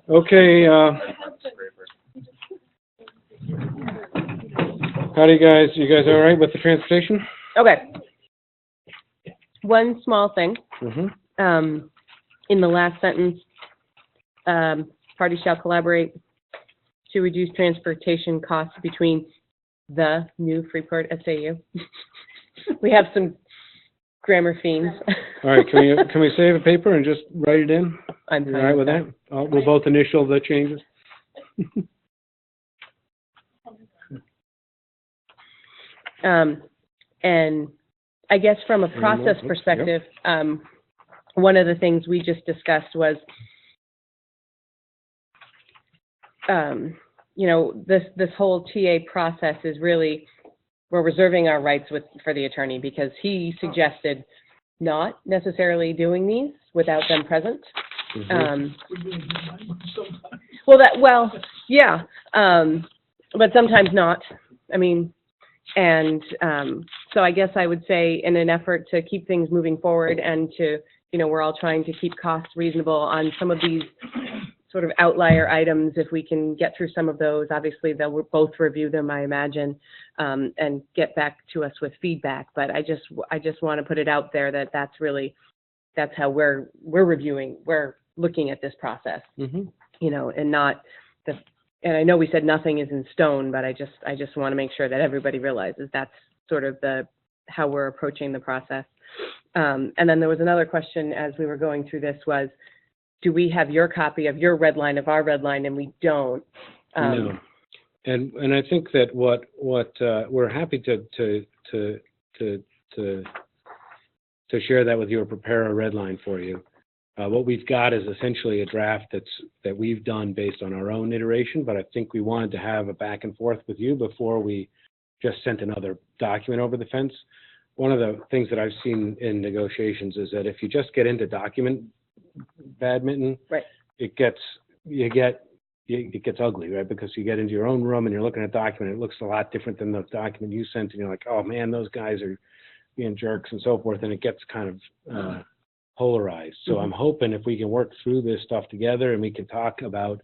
Okay, how do you guys all right with the transportation? Okay. One small thing, Mm-hmm. in the last sentence, parties shall collaborate to reduce transportation costs between the new Freeport SAU. We have some grammar fiends. All right, can we save a paper and just write it in? I'm You fine all right with that? We'll both initial the changes? And I guess from a process Oops, perspective, one of the things we just discussed was, you know, this whole TA process is really, we're reserving our rights for the attorney, because he suggested not necessarily doing these without them present. Mhm. Well, yeah, but sometimes not. I mean, and so I guess I would say, in an effort to keep things moving forward and to, you know, we're all trying to keep costs reasonable on some of these sort of outlier items. If we can get through some of those, obviously they'll both review them, I imagine, and get back to us with feedback. But I just want to put it out there that that's how we're looking at this process, Mm-hmm. you know, and not and I know we said nothing is in stone, but I just want to make sure that everybody realizes that's sort of how we're approaching the process. And then there was another question as we were going through this was, do we have your copy of your red line of our red line? And we don't. No. And I think that what we're happy to share that with you or prepare a red line for you. What we've got is essentially a draft that we've done based on our own iteration, but I think we wanted to have a back and forth with you before we just sent another document over the fence. One of the things that I've seen in negotiations is that if you just get into document badminton, Right. it gets ugly, right? Because you get into your own room and you're looking at a document, it looks a lot different than the document you sent, and you're like, oh man, those guys are being jerks and so forth, and it gets kind of polarized. So I'm hoping if we can work through this stuff together and we can talk about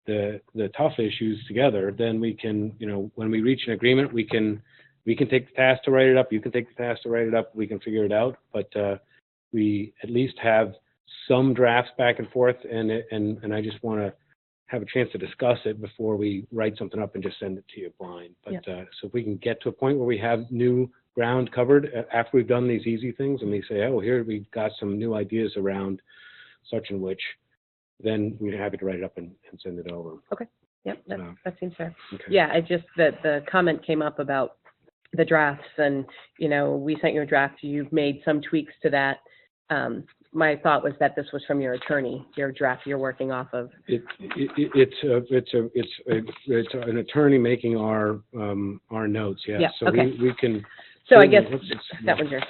the tough issues together, then we can, you know, when we reach an agreement, we can take the task to write it up. You can take the task to write it up. We can figure it out. But we at least have some drafts back and forth, and I just want to have a chance to discuss it before we write something up and just send it to you blind. But so if we can get to a point where we have new ground covered after we've done these easy things, and we say, oh, here we've got some new ideas around such and which, then we're happy to write it up and send it over. Okay. Yep. That seems fair. Okay. Yeah. I just, the comment came up about the drafts, and, you know, we sent you a draft. You've made some tweaks to that. My thought was that this was from your attorney, your draft you're working off of. It's an attorney making our notes. Yeah. Yeah, So okay. we can. So I guess Yeah. that one's yours.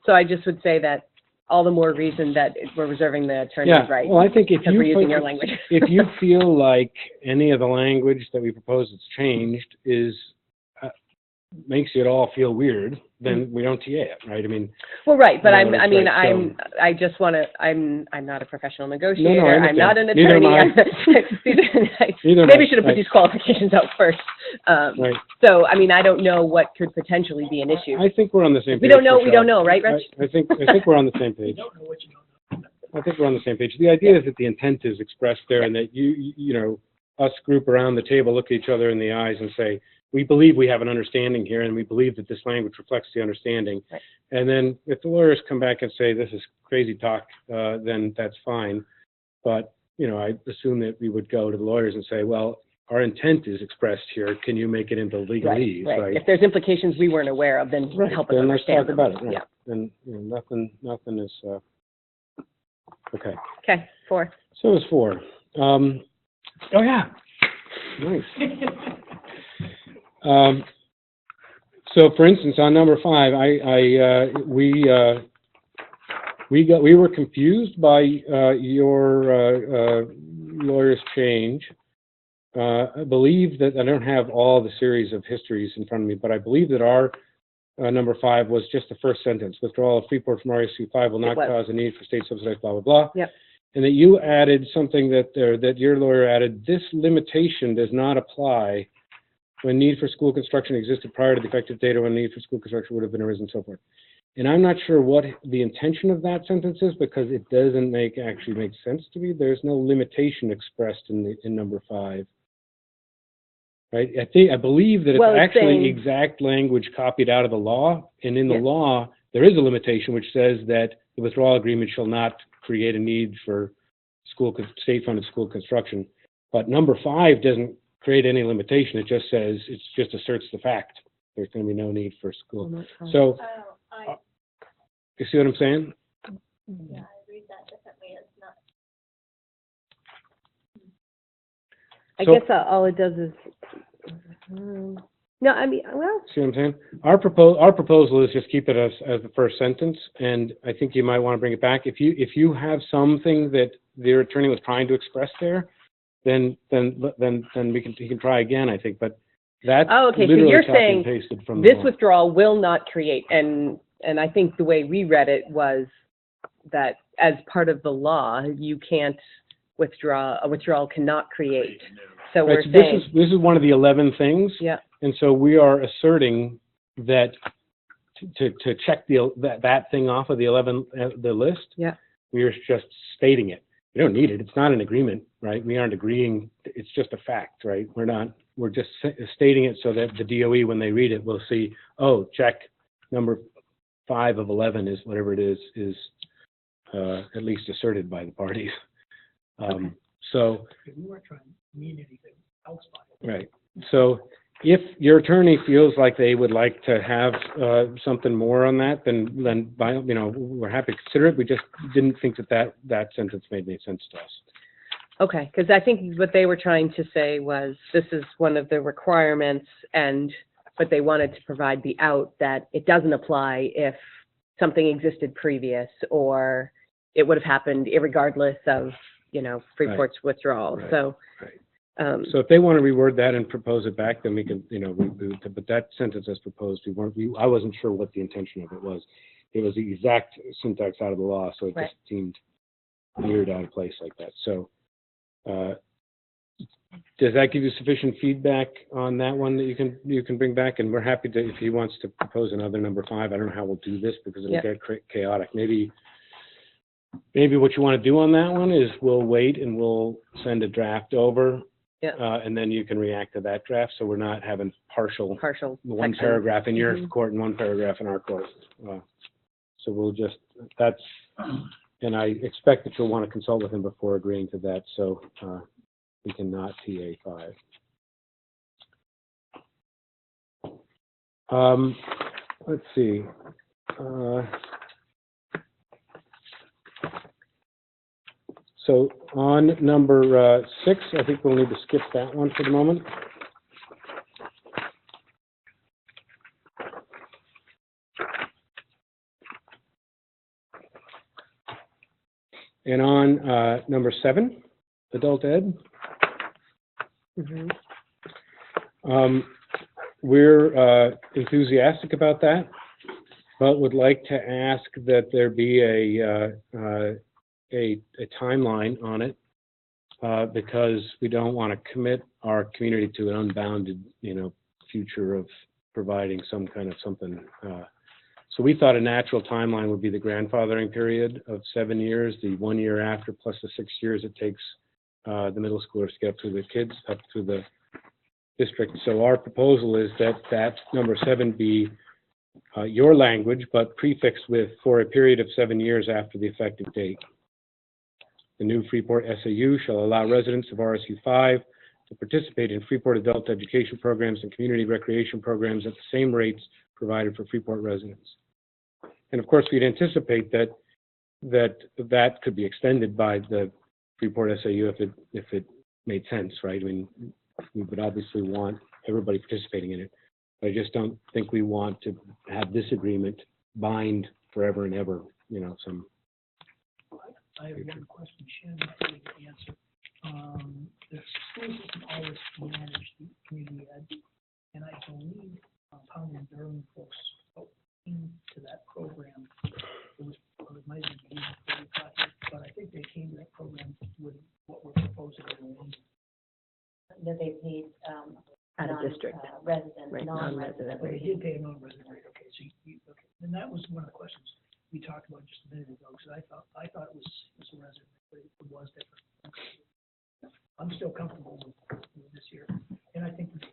So I just would say that all the more reason that we're reserving the attorney's right. Well, I think if because we're using your language. if you feel like any of the language that we propose that's changed makes it all feel weird, then we don't TA it, right? I mean. Well, right, but I'm not a professional negotiator. No, I'm not an Neither attorney. am I. Neither am Maybe I. should have put these qualifications out first. Right. So, I mean, I don't know what could potentially be an issue. I think we're on the same page. We don't know, Michelle. right, Rich? I think we're on the same page. You don't know what you don't know. I think we're on the same page. The idea is that the intent is expressed there, and that you know, us group around the table look at each other in the eyes and say, we believe we have an understanding here, and we believe that this language reflects the understanding. Right. And then if the lawyers come back and say this is crazy talk, then that's fine. But, you know, I assume that we would go to the lawyers and say, well, our intent is expressed here. Can you make it into legalese? Right. If there's implications we weren't aware of, then help us Then let's understand talk them. about it. Right. Yeah. Then, you know, nothing is, okay. Okay, 4. So is 4. Oh yeah. Nice. So, for instance, on number 5, we were confused by your lawyer's change. I believe that I don't have all the series of histories in front of me, but I believe that our number 5 was just the first sentence. Withdrawal of Freeport from RSU5 will not It was. cause a need for state subsidized blah, blah, blah. Yep. And that you added something that your lawyer added, this limitation does not apply when need for school construction existed prior to the effective date or when need for school construction would have been arisen and so forth. And I'm not sure what the intention of that sentence is because it doesn't actually make sense to me. There's no limitation expressed in number 5. Right? I believe that it's Well, it's actually saying- exact language copied out of the law. And in the Yes. law, there is a limitation which says that the withdrawal agreement shall not create a need for state-funded school construction. But number 5 doesn't create any limitation. It just says, it just asserts the fact. There's going to be no need for school. So, Oh, you see what I'm saying? Yeah, I read that differently, it's not. I So- guess all it does is, no, I mean, well, See what I'm saying? Our proposal is just keep it as the first sentence, and I think you might want to bring it back. If you have something that their attorney was trying to express there, then he can try again, I think, but that's Oh, okay, so literally you're copy and saying pasted from the this law. withdrawal will not create, and I think the way we read it was that as part of the law, you can't withdraw, a withdrawal cannot create. So Right, we're so saying, this is one of the 11 things. yeah, And so we are asserting that to check that thing off of the 11, the list. Yeah. We are just stating it. We don't need it. It's not an agreement, right? We aren't agreeing. It's just a fact, right? We're just stating it so that the DOE, when they read it, will see, oh, check number 5 of 11 is whatever it is at least asserted by the parties. So, We weren't trying to mean anything else by it. right. So if your attorney feels like they would like to have something more on that, then by, we're happy to consider it. We just didn't think that sentence made any sense to us. okay, because I think what they were trying to say was this is one of the requirements, but they wanted to provide the out that it doesn't apply if something existed previous or it would have happened irregardless of, Freeport's withdrawal. Right. So, Right. So if they want to reword that and propose it back, then we can, but that sentence as proposed, I wasn't sure what the intention of it was. It was the exact syntax out of the law, so it Right. just seemed weird out of place like that. So, does that give you sufficient feedback on that one that you can bring back? And we're happy to, if he wants to propose another number 5, I don't know how we'll do this because it'll Yeah. get chaotic. Maybe what you want to do on that one is we'll wait and we'll send a draft over. Yeah. And then you can react to that draft, so we're not having partial one section. paragraph in your Mhm. court and one paragraph in our court. So we'll just, and I expect that you'll want to consult with him before agreeing to that, so we can not TA 5. Let's see. So on number 6, I think we'll need to skip that one for the moment. And on number 7, adult ed, Mhm. we're enthusiastic about that, but would like to ask that there be a timeline on it, because we don't want to commit our community to an unbounded, future of providing some kind of something. So we thought a natural timeline would be the grandfathering period of 7 years, the 1 year after, plus the 6 years it takes the middle schoolers to get up through the kids, up through the district. So our proposal is that number 7 be your language, but prefixed with for a period of 7 years after the effective date. The new Freeport SAU shall allow residents of RSU5 to participate in Freeport adult education programs and community recreation programs at the same rates provided for Freeport residents. And of course, we'd anticipate that could be extended by the Freeport SAU if it made sense, right? I mean, we would obviously want everybody participating in it. I just don't think we want to have this agreement bind forever and ever, some. I have one question, Shannon, I need to answer. The school system always managed the community ed, and I believe Pound and Durham folks that they paid, Out of district. resident, Right, non-resident. But they did pay a non-resident rate, okay, so okay. And that was one of the questions we talked about just a minute ago, because I thought it was a resident, but it was different. Okay. I'm still comfortable with this year, and I think that,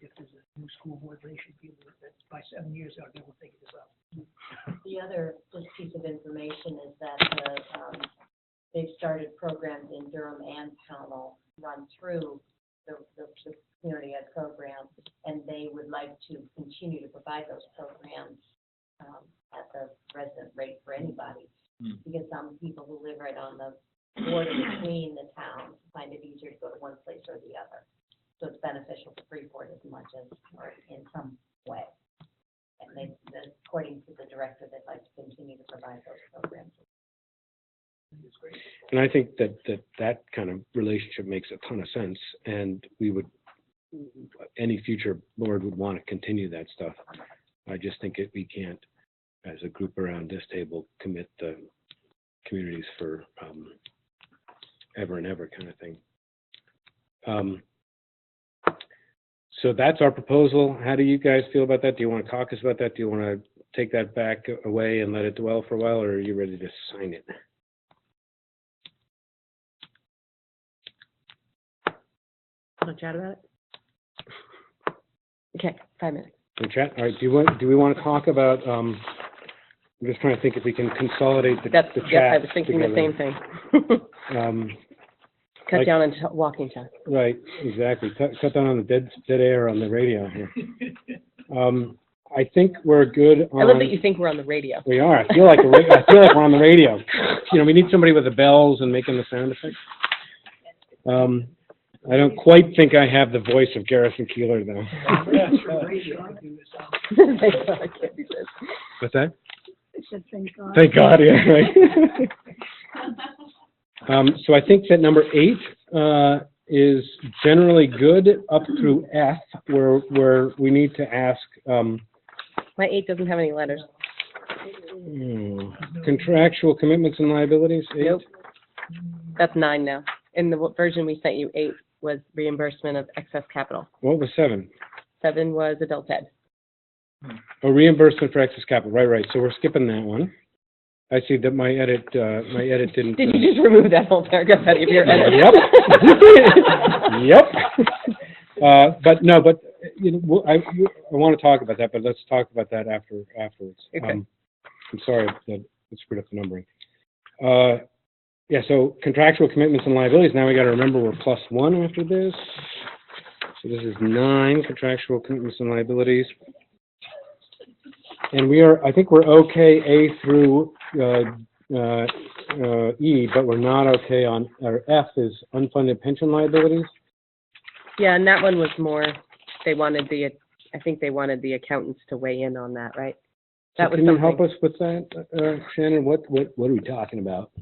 if there's a new school board, they should be able to, by 7 years, I'll be able to figure this out. The other just piece of information is that they've started programs in Durham and Pownell, run through the community ed program, and they would like to continue to provide those programs at the resident rate for anybody. Because some people who live right on the border between the towns find it easier to go to one place or the other. So it's beneficial for Freeport as much as, or in some way. And according to the director, they'd like to continue to provide those programs. It's great. And I think that kind of relationship makes a ton of sense, and any future board would want to continue that stuff. I just think we can't, as a group around this table, commit the communities for ever and ever kind of thing. So that's our proposal. How do you guys feel about that? Do you want to caucus about that? Do you want to take that back away and let it dwell for a while, or are you ready to sign it? Want to chat about it? Okay, 5 minutes. Can we chat? All right. Do we want to talk about? I'm just trying to think if we can consolidate the chat. I was thinking together. the same thing. Cut down on walking time. Right, exactly. Cut down on the dead air on the radio here. I think we're good on. I love that you think we're on the radio. We are. I feel like we're on the radio. You know, we need somebody with the bells and making the sound effects. I don't quite think I have the voice of Garrison Keeler, though. I can't do this. What's that? I said, thank God. Thank God, yeah, right. So I think that number 8 is generally good up through F, where we need to ask. My 8 doesn't have any letters. Contractual commitments and liabilities. 8. Nope. That's 9 now. In the version we sent you, 8 was reimbursement of excess capital. What was 7? 7 was adult ed. Oh, reimbursement for excess capital. Right. So we're skipping that one. I see that my edit didn't. Did you just remove that whole paragraph out of your edit? Yep. But you know, I want to talk about that, but let's talk about that afterwards. Okay. I'm sorry that it screwed up the numbering. Yeah. So contractual commitments and liabilities. Now we got to remember we're +1 after this. So this is 9 contractual commitments and liabilities. And I think we're okay A through E, but we're not okay on, or F is unfunded pension liabilities. Yeah, and that one was more, I think they wanted the accountants to weigh in on that, right? That was Can you help something. us with that, Shannon? What are we talking about?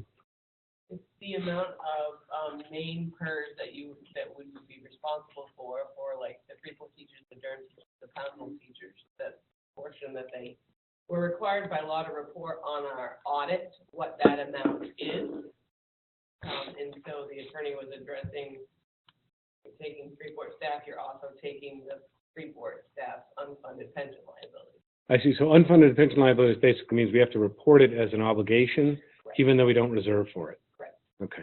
It's the amount of main PERS that would be responsible for like the Freeport teachers, the Durham teachers, the Pownell teachers, that portion that they were required by law to report on our audit what that amount is. And so the attorney was addressing taking Freeport staff, you're also taking the Freeport staff's unfunded pension liability. I see. So unfunded pension liabilities basically means we have to report it as an obligation, Right. even though we don't reserve for it. Correct. Okay.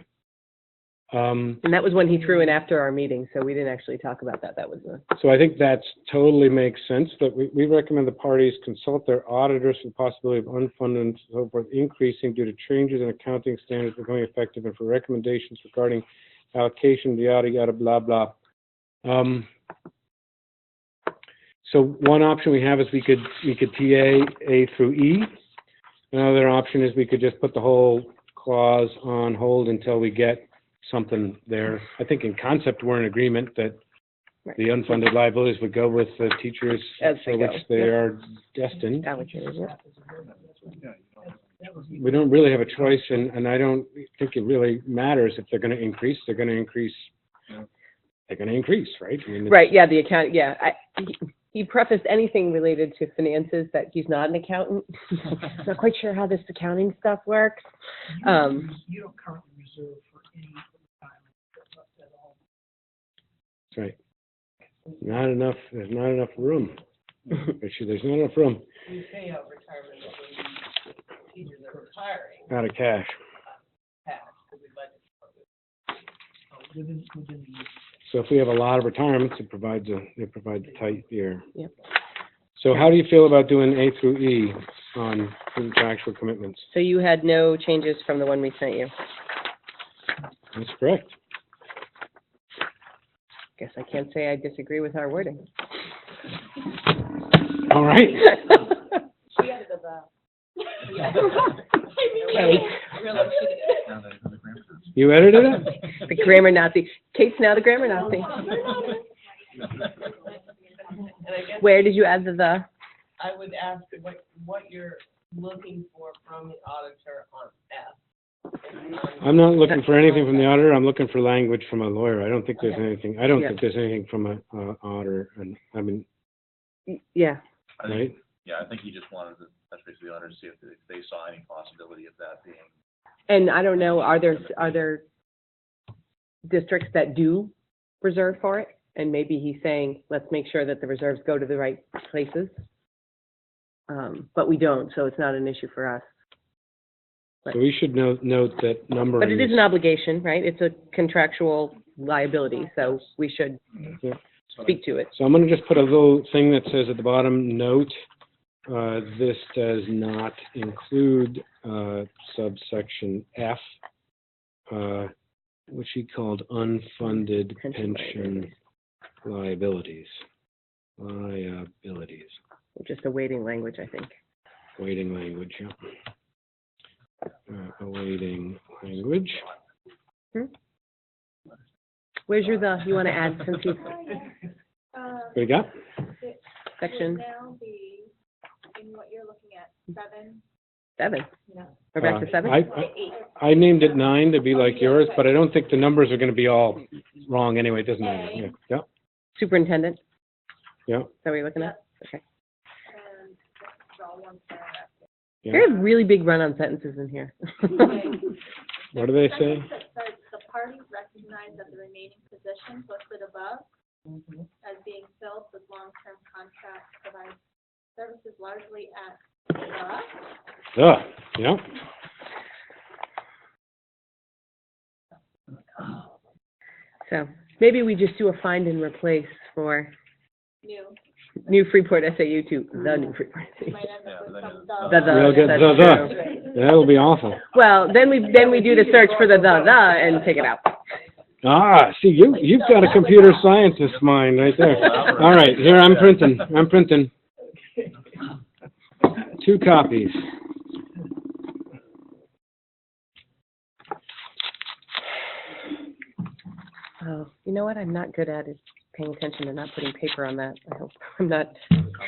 And that was when he threw in after our meeting, so we didn't actually talk about that. That was So I think that's totally makes sense, but we recommend the parties consult their auditors for the possibility of unfunded and so forth increasing due to changes in accounting standards becoming effective and for recommendations regarding allocation, yada, yada, blah, blah. So one option we have is we could TA A through E. Another option is we could just put the whole clause on hold until we get something there. I think in concept, we're in agreement that the unfunded liabilities would go with the teachers As they for go. which they are destined. allocated. Yeah. We don't really have a choice, and I don't think it really matters if they're going to increase. They're going to increase. They're going to increase, right? I mean, Right, yeah, the account, yeah. He prefaced anything related to finances that he's not an accountant. Not quite sure how this accounting stuff works. You don't currently reserve for any retirement at all. right. Not enough, there's not enough room. Actually, there's not enough room We pay out retirement when teachers are retiring, out of cash. tax, because we budget for it. Within the year. So if we have a lot of retirements, it provides a tight year. Yep. So how do you feel about doing A through E on contractual commitments? So you had no changes from the one we sent you? That's correct. Guess I can't say I disagree with our wording. All right. She added the. Kate, I realize she did. You edited it? the grammar Nazi. Kate's now the grammar Nazi. And I guess Where did you add the? I would ask what you're looking for from the auditor on F. I'm not looking for anything from the auditor. I'm looking for language from a lawyer. I don't think there's anything. I don't Yeah. think there's anything from a auditor. And I mean, Yeah. I think, right? yeah, I think he just wanted to touch base with the auditor to see if they saw any possibility of that being. And I don't know, are there districts that do reserve for it? And maybe he's saying, let's make sure that the reserves go to the right places. But we don't, so it's not an issue for us. So we should note that numbering. But it is an obligation, right? It's a contractual liability, so we should Yeah. speak to it. So I'm going to just put a little thing that says at the bottom, note, this does not include subsection F, which he called unfunded pension liabilities. Liabilities. Just a waiting language, I think. Awaiting language, yeah. Awaiting language. Where's your the, you want to add since he's What do you got? section Would now be, in what you're looking at, 7. 7? We're back to 7? I named it 9 to be like yours, but I don't think the numbers are going to be all wrong anyway. It doesn't matter. Yeah. Yeah. Superintendent, Yeah. is that what you're looking at? Okay. And this is all one paragraph. Yeah. There's really big run-on sentences in here. What do they say? Sentence that says, the parties recognize that the remaining positions listed above as being filled with long-term contracts provide services largely at Yeah. So maybe we just do a find and replace for new. new Freeport SAU to the new Freeport You SAU. might end up with Yeah, some We'll get that's the. true. That'll be awful. Well, then we do the search for the and take it out. Ah, see, you've got a computer scientist mind right there. All right, here, I'm printing. 2 copies. Oh, you know what? I'm not good at is paying attention and not putting paper on that. I hope I'm not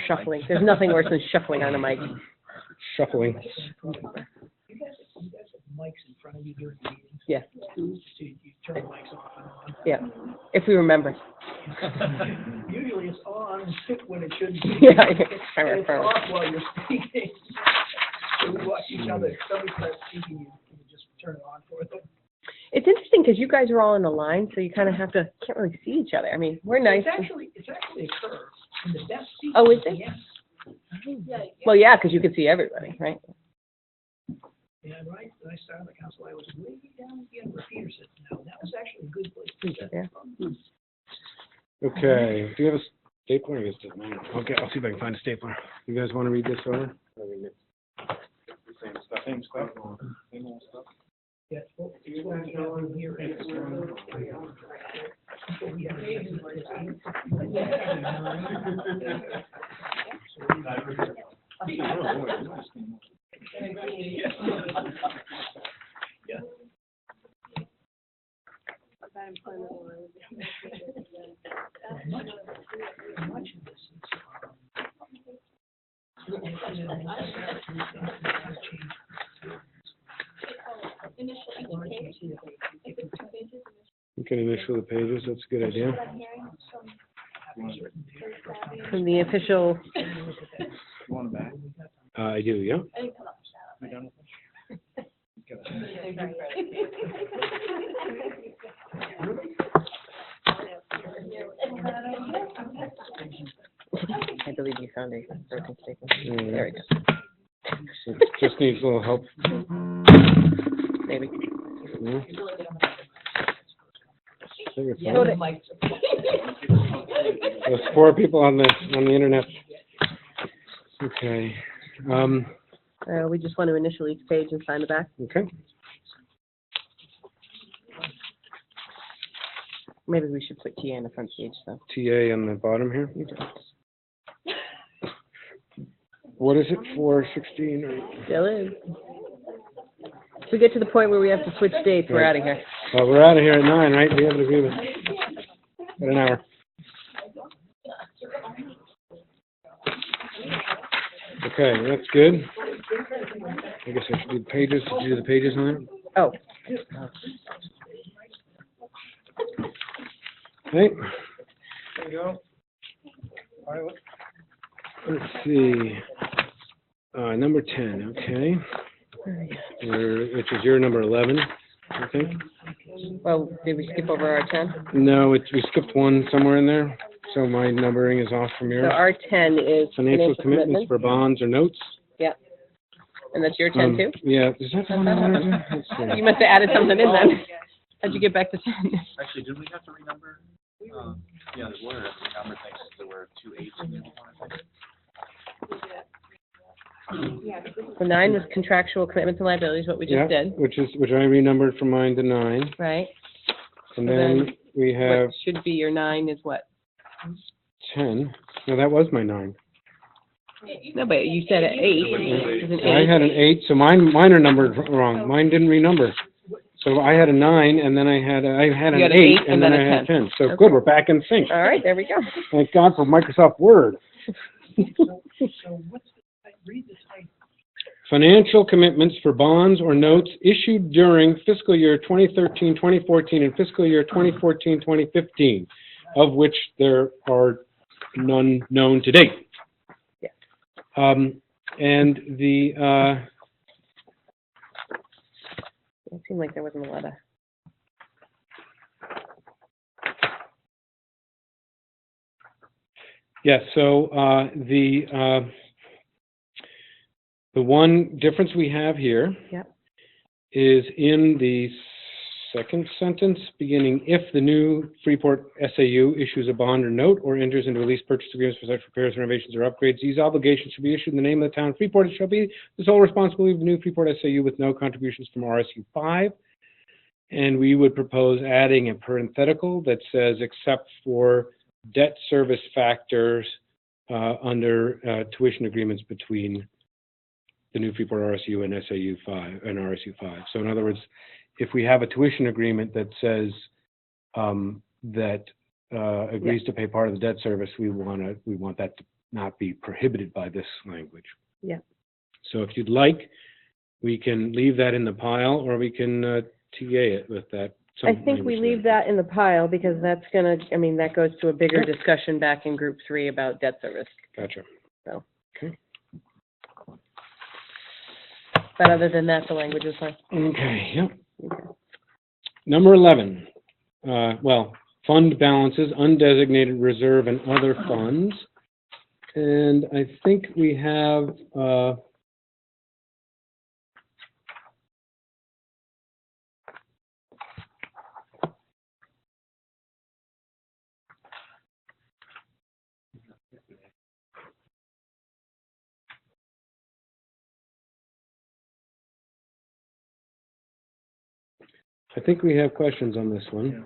shuffling. There's nothing worse than shuffling on a mic. Shuffling. You guys have mics in front of you during the meetings? Yeah. So you turn the mics off and on. Yeah, if we remember. Usually it's on when it shouldn't be. Yeah. And it's off while you're speaking. So we watch each other. If somebody starts speaking, you just turn it on for them. It's interesting because you guys are all in a line, so you kind of can't really see each other. I mean, we're nice. It's actually a curve. And the best seat. Oh, is it? Yes. Well, yeah, because you can see everybody, right? And right when I started the council, I was way down at the end where Peter sits now. That was actually a good place to sit. Yeah. Okay, do you have a stapler? I guess it doesn't matter. Okay, I'll see if I can find a stapler. You guys want to read this over? Same stuff, same old stuff. Yeah, well, it's what we have in here is, what we have Yeah. Much of this You can initial the pages, that's a good idea. From the official, You want it back? I do, yeah. I didn't come up with We done with it? 3D foundation, broken statement. There we go. It just needs a little help. Maybe. Yeah. I think it's Go fine. to- There's 4 people on the internet. Okay. We just want to initial each page and sign the back. Okay. Maybe we should put TA on the front page, though. TA on the bottom here. You do. What is it, 416 or? Still is. If we get to the point where we have to switch dates, we're out of here. Well, we're out of here at 9, right? We have an agreement. Got an hour. Okay, that's good. I guess I should do the pages. Did you do the pages on it? Oh, Okay. There you go. All right, Let's see. Number 10, okay. Which is your number 11, I think. well, did we skip over R10? No, we skipped one somewhere in there, so my numbering is off from So yours. R10 is Financial commitments for bonds or notes. Yeah. And that's your 10 too? Yeah, is that the one I wanted to? Let's see. You must have added something in then. How'd you get back to 10? Actually, did we have to renumber? Yeah, there were renumber things, there were 2 8s in there. So 9 was contractual commitments and liabilities, what we Yeah, just did, which I renumbered from mine to 9. right? And So then then we have What should be your 9 is what? 10. No, that was my 9. No, but you said 8. It was an I 8. had an 8, so mine are numbered wrong. Mine didn't renumber. So I had a 9, and then I had an You had 8, an 8 and then I had 10. So Okay. good, we're back in sync. All right, there we go. Thank God for Microsoft Word. So what's read the title. Financial commitments for bonds or notes issued during fiscal year 2013, 2014, and fiscal year 2014, 2015, of which there are none known to date. Yeah. And the, It seemed like there wasn't a lot of. yes, so the one difference we have here Yep. is in the second sentence, beginning, if the new Freeport SAU issues a bond or note or enters into a lease purchase agreements for such repairs, renovations, or upgrades, these obligations should be issued in the name of the town of Freeport. It shall be the sole responsibility of the new Freeport SAU with no contributions from RSU5. And we would propose adding a parenthetical that says, except for debt service factors under tuition agreements between the new Freeport RSU and SAU5 and RSU5. So in other words, if we have a tuition agreement that says that agrees to pay part of the debt service, we want that to not be prohibited by this language. Yeah. So if you'd like, we can leave that in the pile, or we can TA it with that. I think we leave that in the pile because that's gonna, I mean, that goes to a bigger discussion back in group 3 about debt service. Gotcha. So. Okay. But other than that, the language is fine. Okay, yep. Okay. Number 11, fund balances, undesignated reserve, and other funds. And I think we have, questions on this one.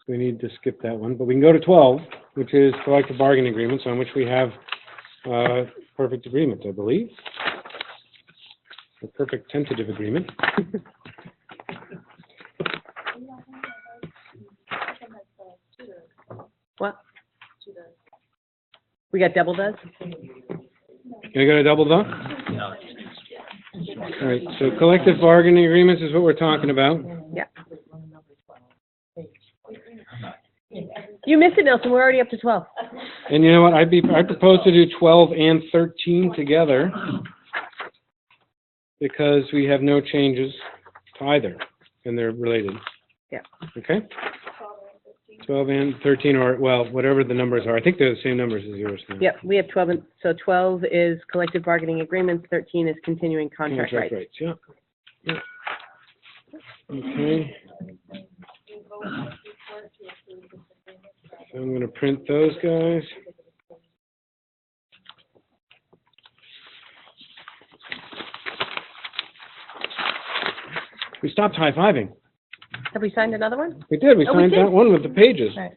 We need to skip that one, but we can go to 12, which is collective bargaining agreements, on which we have perfect agreement, I believe. A perfect tentative agreement. What? We got double does? You got a double done? No. All right, so collective bargaining agreements is what we're talking about. Yeah. You missed it, Nelson. We're already up to 12. And you know what, I propose to do 12 and 13 together because we have no changes to either, and they're related. Yeah. Okay? 12 and 13, or, well, whatever the numbers are. I think they're the same numbers as yours now. Yep, we have 12, so 12 is collective bargaining agreements, 13 is continuing contract rights. Yeah. Yeah. Okay. So I'm gonna print those guys. We stopped high-fiving. Have we signed another one? We did, we Oh, we signed did? that one with the pages. Right.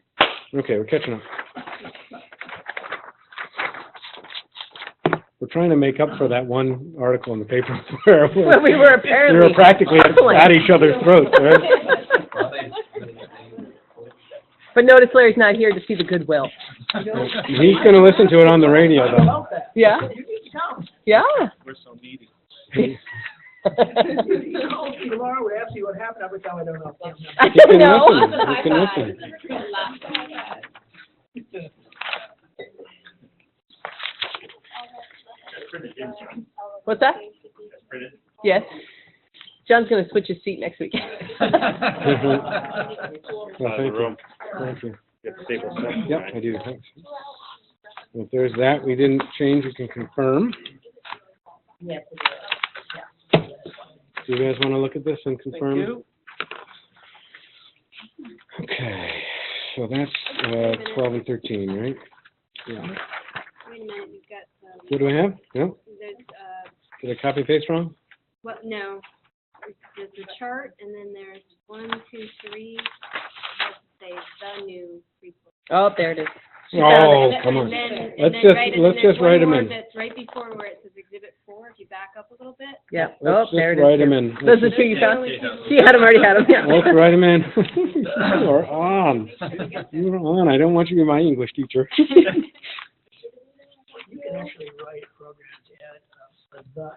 Okay, we're catching up. We're trying to make up for that one article in the paper where Well, we were apparently. we were practically at each other's throats, right? But notice Larry's not here to see the goodwill. He's gonna listen to it on the radio, though. About that. Yeah? You need to come. Yeah. We're so needy. You call me tomorrow, we ask you what happened, I would tell you, I don't know. I You can don't know. listen, you can listen. What's that? Yes. John's gonna switch his seat next week. Well, thank you. Thank you. Yep, I do, thanks. If there's that we didn't change, you can confirm. Yes, Do you guys want to look at this and confirm? you. Okay, so that's 12 and 13, right? Yeah. Wait a minute, you've got, What do I have? No? there's, Did I copy paste wrong? what, no, there's the chart, and then there's 1, 2, 3, let's say, the new report. Oh, there it is. Oh, come on. Let's just write them in. That's right before where it says Exhibit 4, if you back up a little bit. Yeah. Oh, Let's there just it is. write them in. Those are two you found? She had them, already had them, yeah. Let's write them in. You are on. You're on. I don't want you to be my English teacher. You can actually write programs, add a the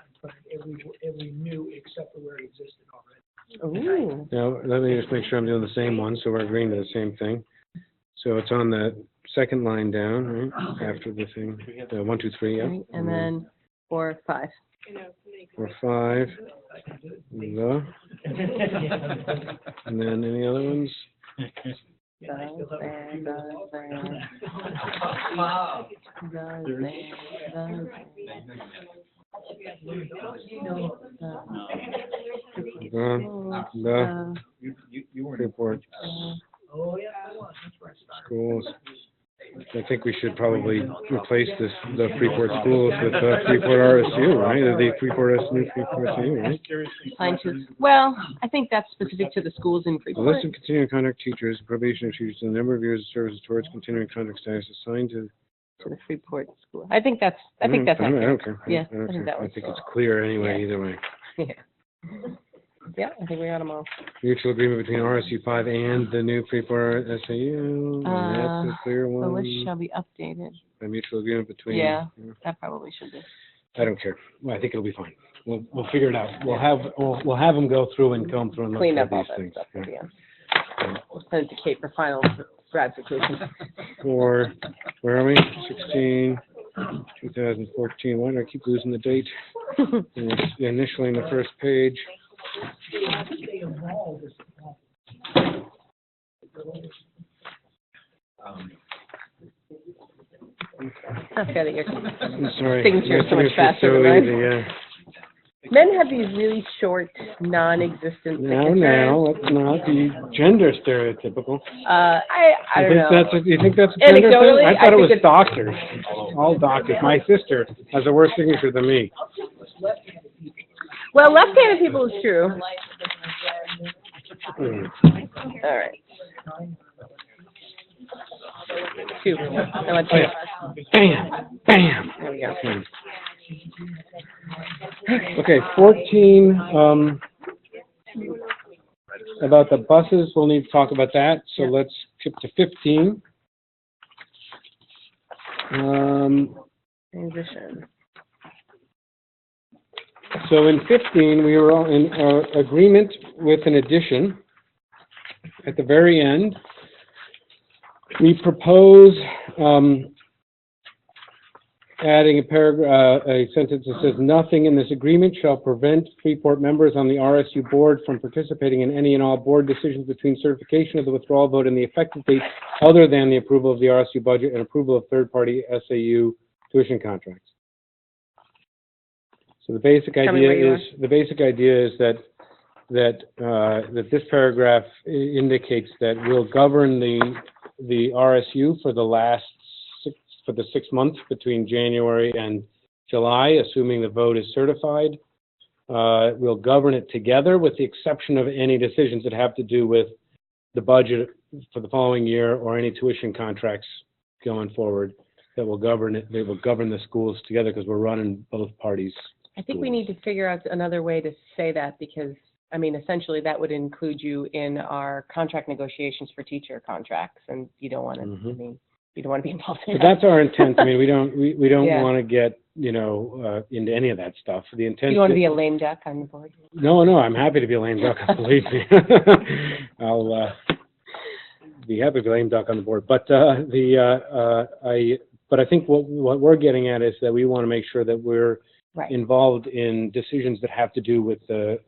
in front of every new except for where it existed already. Ooh. Now, let me just make sure I'm doing the same one, so we're agreeing to the same thing. So it's on the second line down, right, after the thing, 1, 2, 3, yeah. Right, and then 4, 5. Or 5, the, and then any other ones? The You weren't. Freeport Oh, yeah, I was, that's where I started. schools. I think we should probably replace the Freeport schools with Freeport RSU, right? Or the Freeport RSU, right? Fine too. Well, I think that's specific to the schools in A Freeport. list of continuing conduct teachers, probationary teachers, and the number of years of service towards continuing conduct status assigned to. To the Freeport school. I think that's I don't accurate. care. Yeah, I don't I think care. that I was- think it's clear anyway, Yeah. either way. Yeah, I think we got them all. Mutual agreement between RSU5 and the new Freeport SAU, and that's a clear The one. list shall be updated. A mutual agreement between. Yeah. That probably should be. I don't care. Well, I think it'll be fine. We'll figure it out. We'll have them go through and comb through and look Clean at up all these that things. stuff, Yeah. yeah. We'll send it to Kate for final ratification. For, where are we? 16, 2014. Why do I keep losing the date? And it's initially the first page. They evolved as I've got it here. I'm sorry. Signature is so much My signature's faster so than easy, mine. yeah. Men have these really short, non-existent signatures. Now, let's not be gender stereotypical. I don't know. You think that's a gender thing? Anecdotally, I I thought it think was it's- doctors, all doctors. My sister has a worse signature than me. Well, left-handed people is true. Hmm. All right. 2. I want Oh, 2. yeah. Bam, bam. There we go. Okay, 14, about the buses, we'll need to talk about that, so let's skip to 15. Transition. So in 15, we were all in agreement with an addition. At the very end, we propose adding a paragraph, a sentence that says, "Nothing in this agreement shall prevent Freeport members on the RSU board from participating in any and all board decisions between certification of the withdrawal vote and the effective date other than the approval of the RSU budget and approval of third-party SAU tuition contracts." So the basic Tell me where you idea is that this paragraph indicates that we'll govern the RSU for the 6 months between January and July, assuming the vote is certified. We'll govern it together with the exception of any decisions that have to do with the budget for the following year or any tuition contracts going forward that will govern it. They will govern the schools together because we're running both parties. I think we need to figure out another way to say that because, I mean, essentially that would include you in our contract negotiations for teacher contracts, and you don't want to, I mean, you don't want to be involved in But that. that's our intent. I mean, we don't Yeah. want to get, into any of that stuff. The intent. You don't want to be a lame duck on the board? No, I'm happy to be a lame duck, believe me. I'll be happy to be a lame duck on the board. But I think what we're getting at is that we want to make sure that we're Right. involved in decisions that have to do with the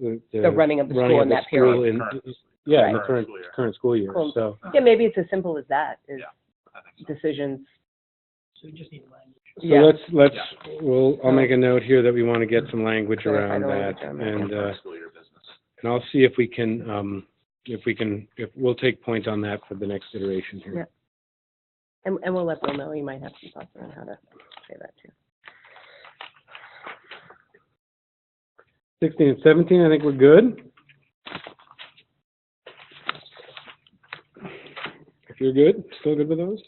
running of the school in that period. In Current the school year. current school year. Cool. So Yeah, maybe it's as simple as that, is I think so. decisions. So we just need language. Yeah. I'll make a note here that we want to get some language Clarify around the that, language on that, and Current school year business. and I'll see if we can if we'll take point on that for the next iteration here. Yeah. And we'll let Bill know. You might have some thoughts on how to say that too. 16 and 17, I think we're good. If you're good, still good with those?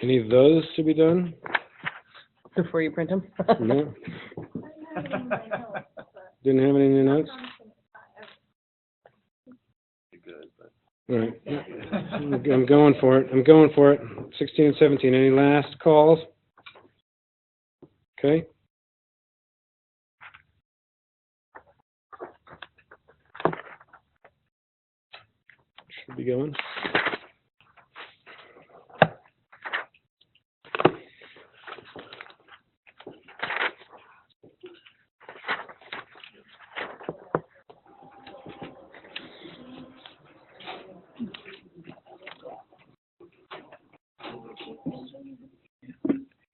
Any of those to be done? Before you print them? No? I don't have it in my notes, but Didn't have any in your notes? You're good, but. All right. I'm going for it. 16 and 17. Any last calls? Okay. Should be going.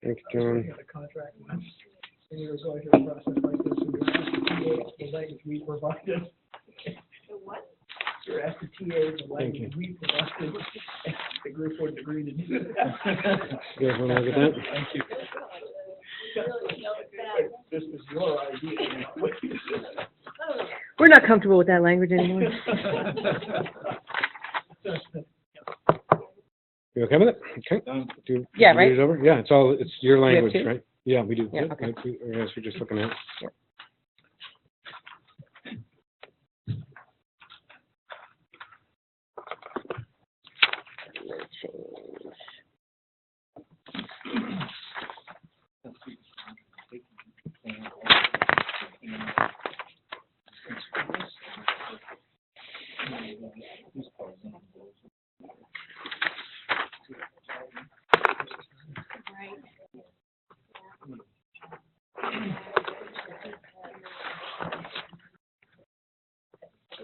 Thank you, John. We had a contract once, and we were going through a process like this, and we were asked the TA the language we provided. the what? We were asked the TA the language we provided, and the group wouldn't agree to do that. You guys want to look at that? Thank you. Really note that. This was your idea. We're not comfortable with that language anymore. You okay with it? Okay. Yeah, read right? it over? Yeah, it's your have language, two? right? Yeah, we do. Yeah, Yep, okay. Yes, we're just looking at. Yep.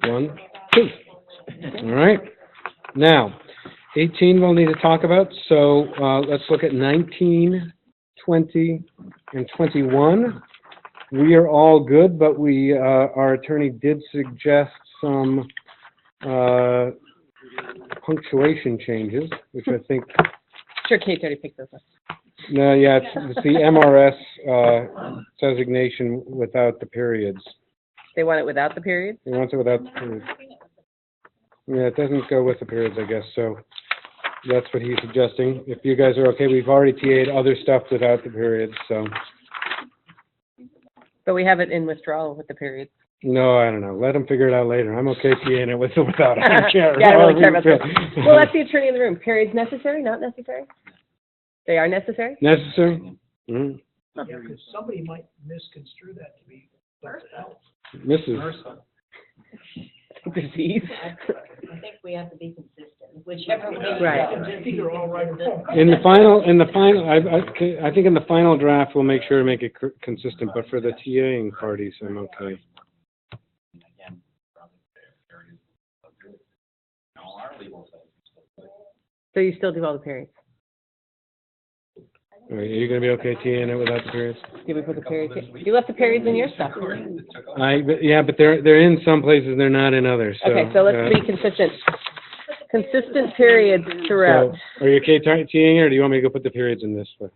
One, two. All right. Now, 18 we'll need to talk about, so let's look at 19, 20, and 21. We are all good, but our attorney did suggest some punctuation changes, which I think, Sure, Kate's already picked those up. no, yeah, it's the MRS designation without the periods. They want it without the period? He wants it without the periods. Yeah, it doesn't go with the periods, I guess, so that's what he's suggesting. If you guys are okay, we've already TA'd other stuff without the periods, so. But we have it in withdrawal with the period. No, I don't know. Let him figure it out later. I'm okay TAing it with or without. I don't care. Yeah, I don't really care about that. However Well, that's the attorney in the room. Periods necessary, not necessary? They are necessary? Necessary? Mhm. Yeah, because somebody might misconstrue that to be something else. Mrs. Disease. I think we have to be consistent, whichever way. Right. I think they're all right or wrong. In the final, I think in the final draft, we'll make sure to make it consistent, but for the TAing parties, I'm okay. Again, probably areas of good. All our legal things. So you still do all the periods? All right, are you gonna be okay TAing it without the periods? Did we put the periods? You left the periods in your stuff. But they're in some places, they're not in others, so. Okay, so let's be consistent. Consistent periods throughout. So, are you okay TAing it, or do you want me to go put the periods in this one?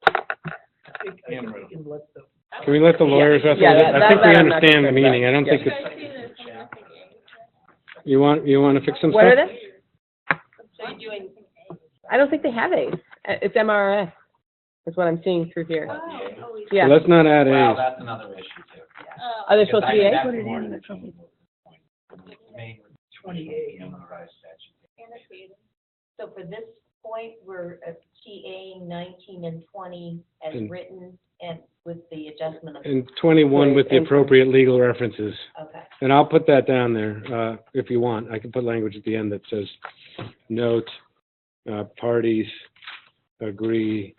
I think we can let the. Can we let the lawyers wrestle Yeah, with it? I think we that I'm not understand the concerned meaning, about. I don't think Yeah. it's, you want to fix some stuff? What are they? So you're doing, I don't think they have A's. It's MRS, is what I'm seeing through here. Oh, Yeah. So let's not add Well, A's. that's another issue too. Are they supposed to be A's? That's more than a change. Main 28 in the revised statute. annotated. so for this point, we're TAing 19 and 20 as And- written and with the adjustment of, And 21 with the And 20. appropriate legal references. okay. And I'll put that down there, if you want. I can put language at the end that says, note, parties agree,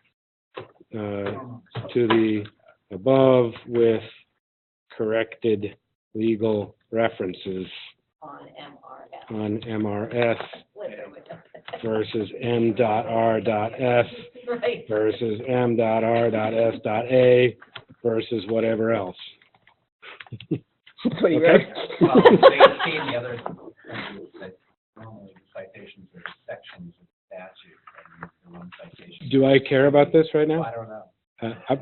to the above with corrected legal references On MRF. on MRS Whatever. versus M.R.S Right. versus M.R.S.A versus whatever else. That's what you Okay. wrote. Well, they see the other, that normally the citations are sections of statute, and the one citation. Do I care about this right Well, now? I don't know.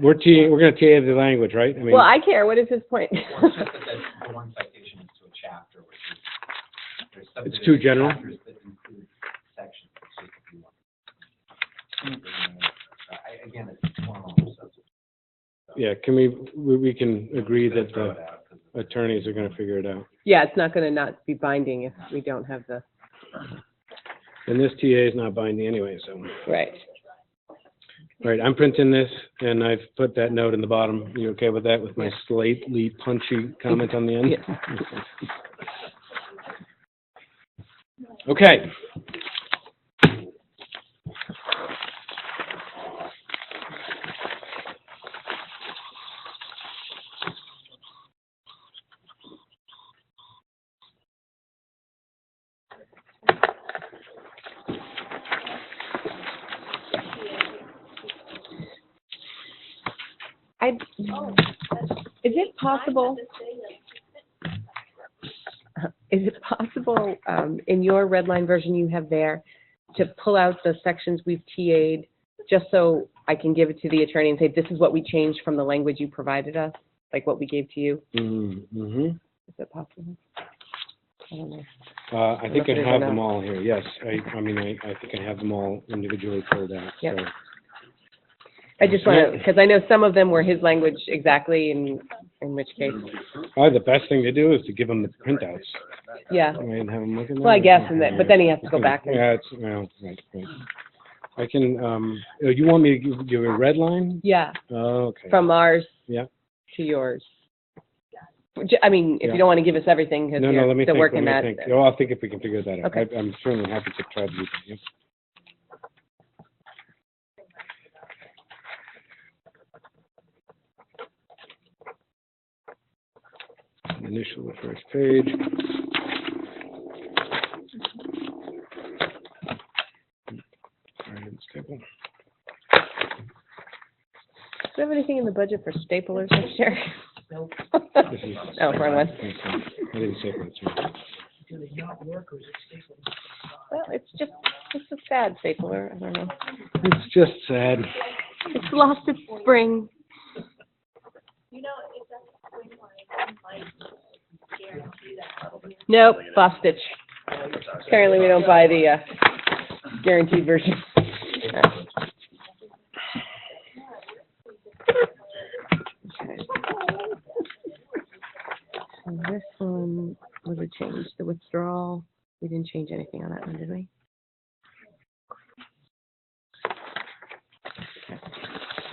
We're gonna TA the language, right? I mean, Well, I care. What is his point? Well, it's just that the one citation is to a chapter, which is, there's It's too subdivision general? chapters that include sections, it's just a few ones. Again, it's formal, so. yeah, can we can agree that Throw the it out, 'cause attorneys are gonna figure it out. Yeah, it's not going to not be binding if we don't have the, And this TA is not binding anyway, so. right. All right, I'm printing this, and I've put that note in the bottom. You okay with that, with my slightly punchy comment on the end? Yeah. Okay. Is it possible, in your red line version you have there, to pull out the sections we've TA'd, just so I can give it to the attorney and say, this is what we changed from the language you provided us, like what we gave to you? Mm-hmm. Is it possible? I don't know. I think I Unless have there's them enough. all here, yes. I mean, I think I have them all individually filled out, Yep. so. I just want to, because I know some of them were his language exactly, in which case, Probably the best thing to do is to give them the printouts. yeah. I mean, have them look at them. Well, I guess, but then he has to go back and, Yeah, well, right. I can, you want me to give a red line? yeah, Oh, okay. from ours Yeah. to yours. I mean, if Yeah. you don't want to give us everything, because No, let you're me still think, working let me that. think. Oh, I'll think if we can figure that out. Okay. I'm certainly happy to try to do that, yep. Initial the first page. Alright, staple. Do you have anything in the budget for staplers next year? Nope. This is. Oh, wrong one. I didn't say that. Do they not work or is it stapled? Well, it's just a sad stapler, I don't know. It's just sad. It's lost its spring. You know, if that's spring line, might guarantee that. Nope, lost stitch. Apparently we don't buy the, guaranteed version. Okay. So this one was a change, the withdrawal, we didn't change anything on that one, did we? Okay.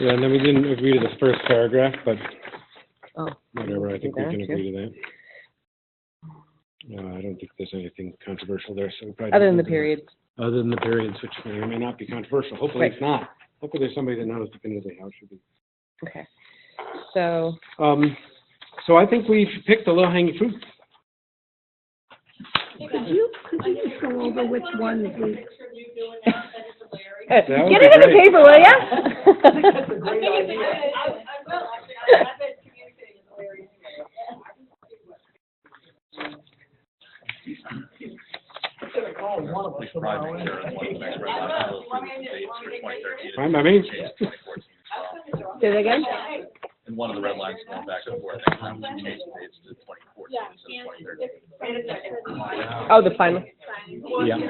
Yeah, and then we didn't agree to the first paragraph, but Oh. whatever, I think we that, can too. agree to that. I don't think there's anything controversial there, so we probably. Other than the don't- periods. Other than the periods, which may or may not be controversial. Hopefully Right. it's not. Hopefully there's somebody that knows definitively how it should be. Okay. So, So I think we've picked the low-hanging fruit. Could you just go over which one we? would get be it in the great. paper, will ya? That's a great idea. I will, actually, I've been communicating with Larry Instead of calling one of us tomorrow. Fine by me. Say that again? And one of the red lines going back and forth, next time we change the dates to 2014 instead of 2013. Oh, the final. Yeah.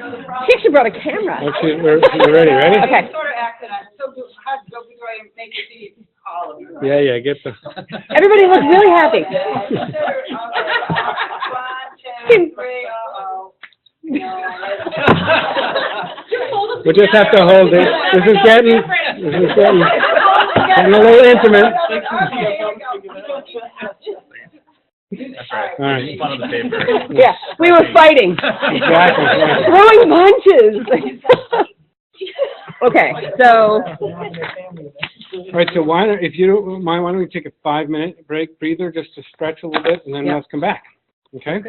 She actually brought a camera. Okay, we're ready, ready? Okay. Sort of acted on, so how do I make it easy? All of you. Yeah, get the. Everybody looks really happy. We just have to hold it. This is getting a little intimate. That's right. All right. Fun of the paper. Yeah, we were fighting. Exactly. Throwing punches. Okay, so, All right, so why don't, if you don't mind, why don't we take a 5-minute breather, just to stretch a little bit, and then Yeah. let's come back, okay?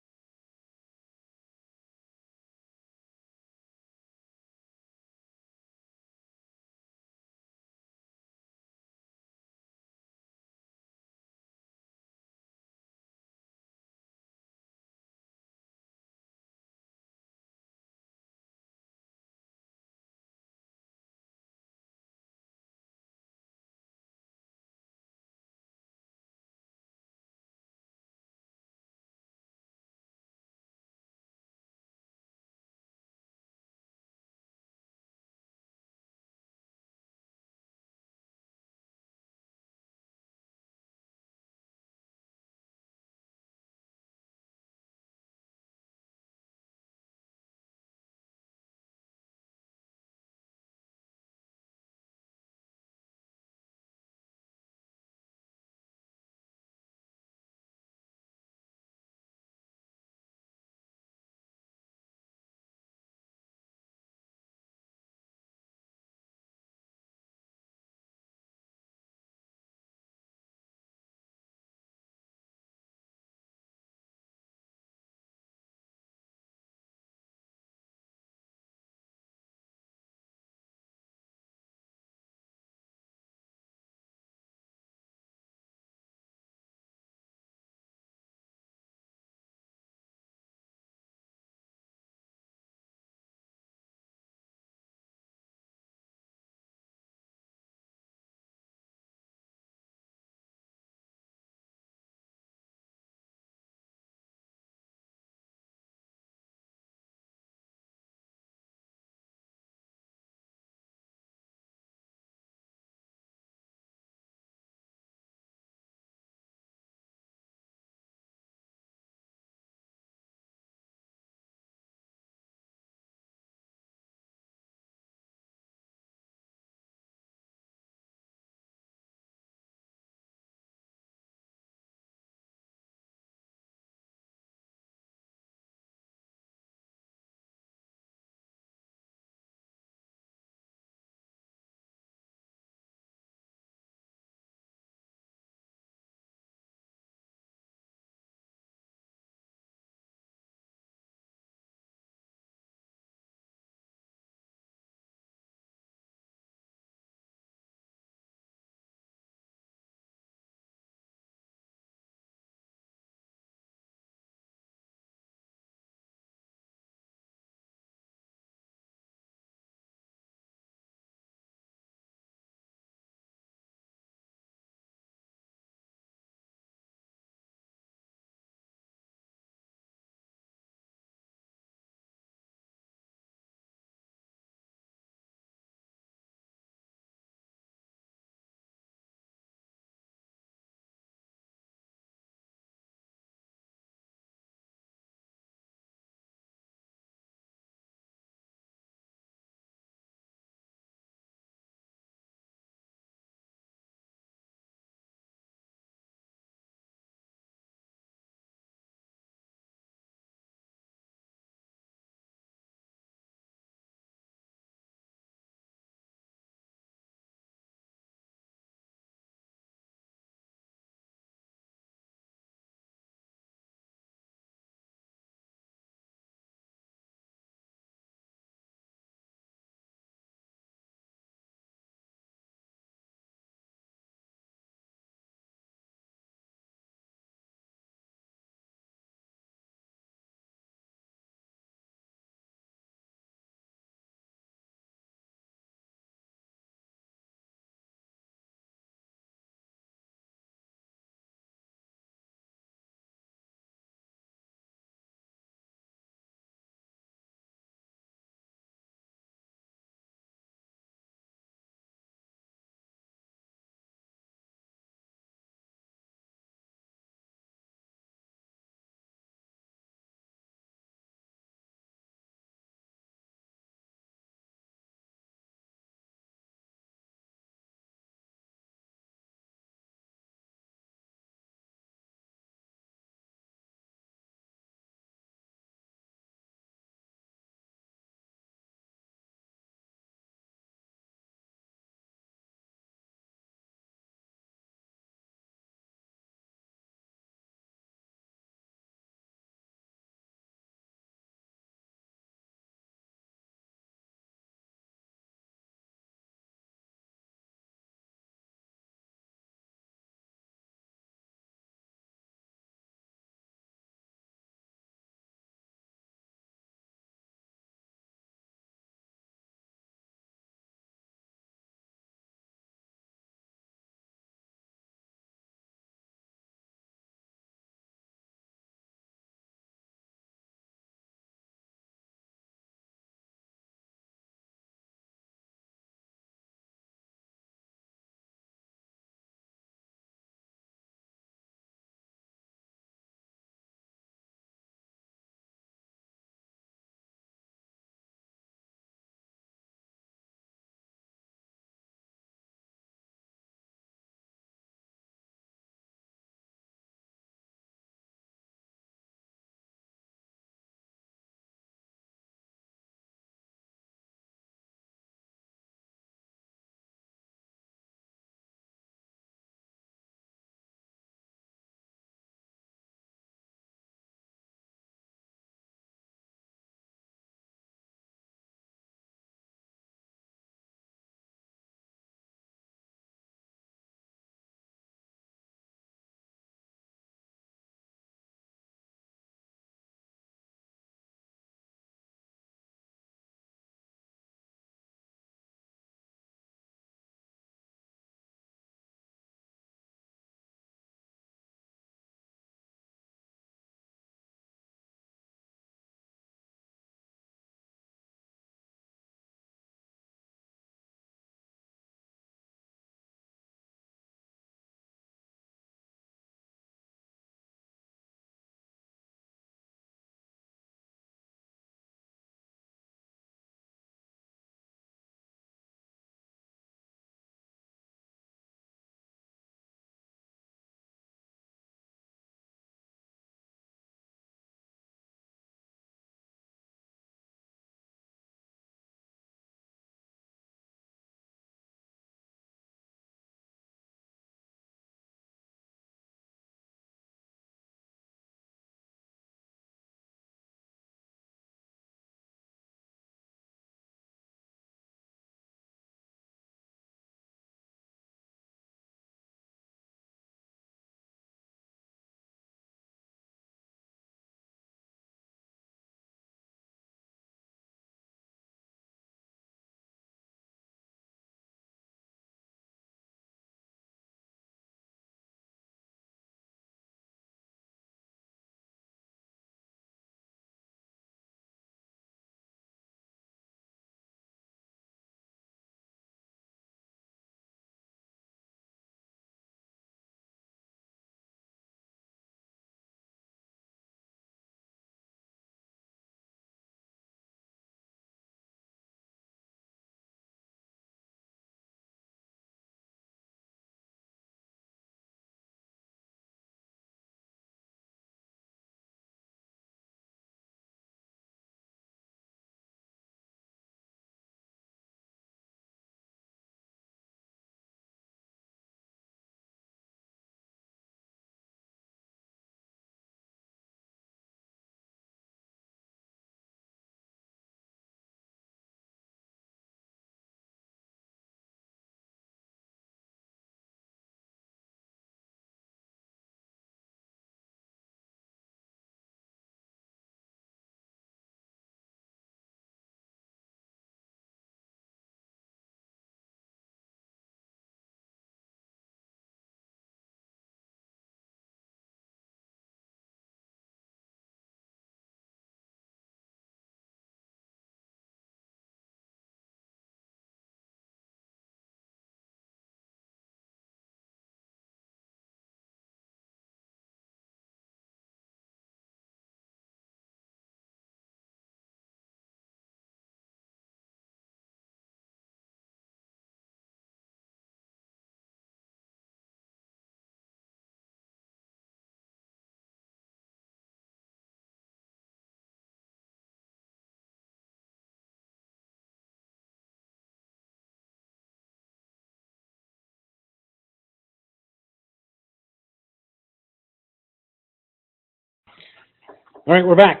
All right, we're back.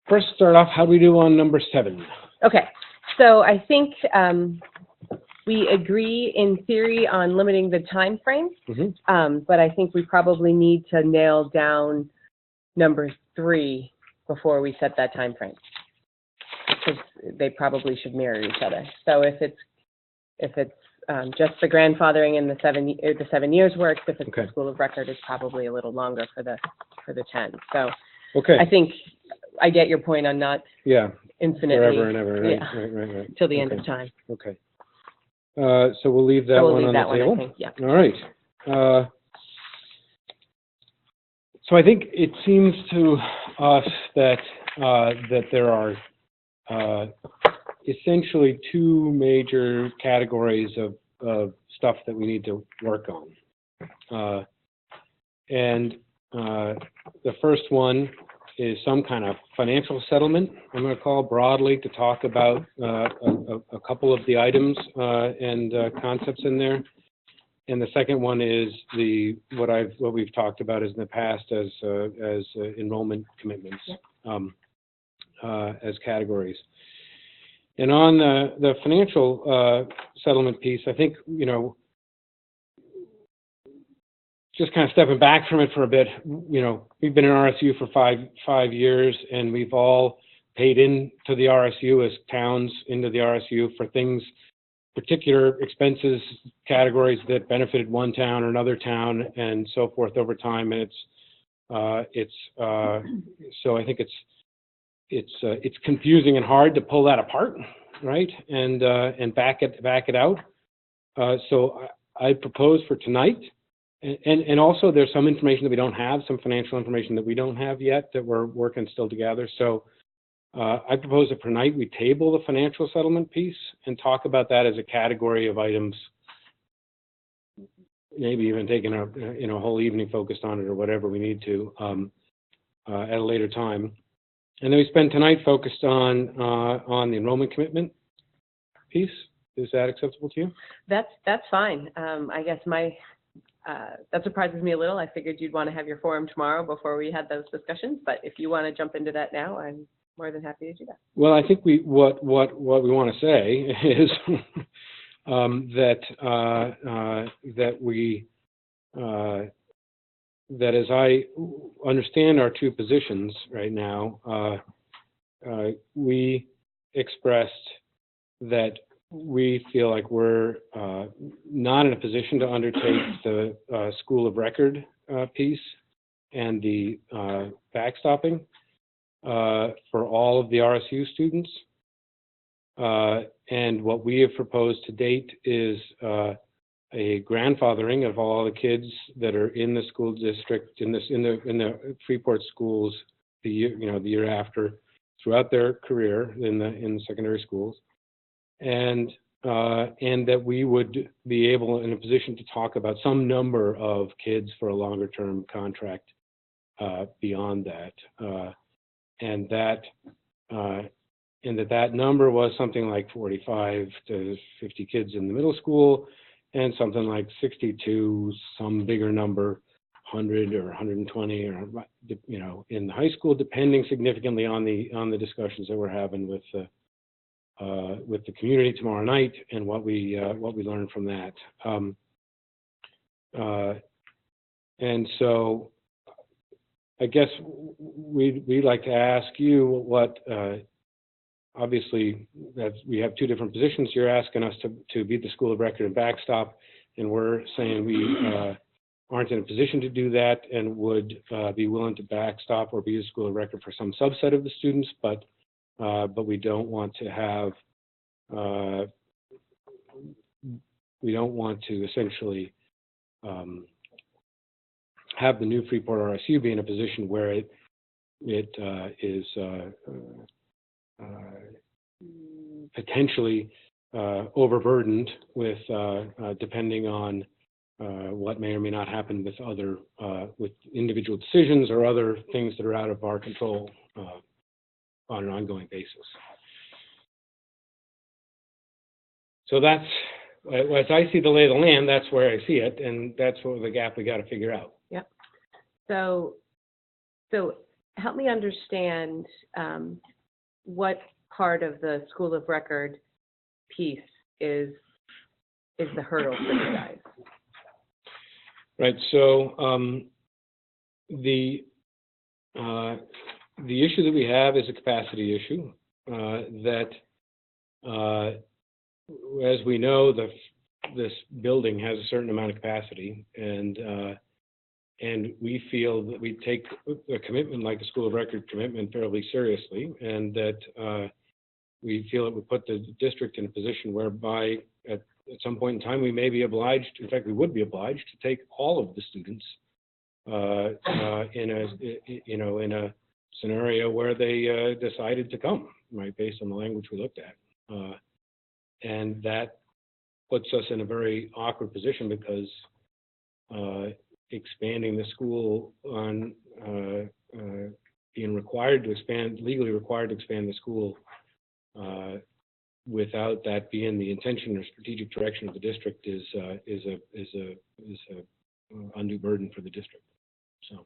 First, start off, how do we do on number 7? Okay, so I think we agree in theory on limiting the time frame, but I think we probably need to nail down number 3 before we set that time frame, because they probably should mirror each other. So if it's just the grandfathering and the 7 years works, if it's Okay. the school of record, it's probably a little longer for the 10. So Okay. I think I get your point on not Yeah, infinitely. forever and ever, right? Yeah. Right. Till the end Okay. of time. Okay. So we'll leave that So we'll one leave on that the one, table. I think, yeah. All right. So I think it seems to us that there are essentially 2 major categories of stuff that we need to work on. The first one is some kind of financial settlement, I'm going to call broadly, to talk about a couple of the items and concepts in there. And the second one is what we've talked about in the past as enrollment commitments, as categories. And on the financial settlement piece, I think, just kind of stepping back from it for a bit, we've been in RSU for five years, and we've all paid into the RSU as towns into the RSU for things, particular expenses categories that benefited one town or another town, and so forth over time. And so I think it's confusing and hard to pull that apart, right? And back it out. So I propose for tonight. And also there's some information that we don't have, some financial information that we don't have yet that we're working still together. So I propose that for tonight we table the financial settlement piece and talk about that as a category of items, maybe even taking a whole evening focused on it or whatever we need to at a later time. And then we spend tonight focused on the enrollment commitment piece. Is that acceptable to you? That's fine. I guess that surprises me a little. I figured you'd want to have your forum tomorrow before we had those discussions, but if you want to jump into that now, I'm more than happy to do that. Well, I think what we want to say is that as I understand our 2 positions right now, we expressed that we feel like we're not in a position to undertake the school of record piece and the backstopping for all of the RSU students. And what we have proposed to date is a grandfathering of all the kids that are in the school district in the Freeport schools the year after, throughout their career in the secondary schools. And that we would be able, in a position to talk about some number of kids for a longer term contract beyond that, and that number was something like 45 to 50 kids in the middle school, and something like 62, some bigger number, 100 or 120, or in the high school, depending significantly on the discussions that we're having with the community tomorrow night and what we learn from that. And so I guess we'd like to ask you what, obviously, that we have 2 different positions. You're asking us to be the school of record and backstop, and we're saying we aren't in a position to do that and would be willing to backstop or be a school of record for some subset of the students, but we don't want to have, we don't want to essentially have the new Freeport RSU be in a position where it is potentially overburdened with, depending on what may or may not happen with with individual decisions or other things that are out of our control on an ongoing basis. So that's, as I see the lay of the land, that's where I see it, and that's what the gap we got to figure out. Yep. So So help me understand what part of the school of record piece is the hurdle for you guys? Right. So the issue that we have is a capacity issue that, as we know, this building has a certain amount of capacity, and we feel that we take a commitment like a school of record commitment fairly seriously, and that we feel it would put the district in a position whereby at some point in time we may be obliged, in fact we would be obliged, to take all of the students in a scenario where they decided to come, right, based on the language we looked at, and that puts us in a very awkward position because expanding the school on being required to expand, legally required to expand the school without that being the intention or strategic direction of the district is a undue burden for the district. So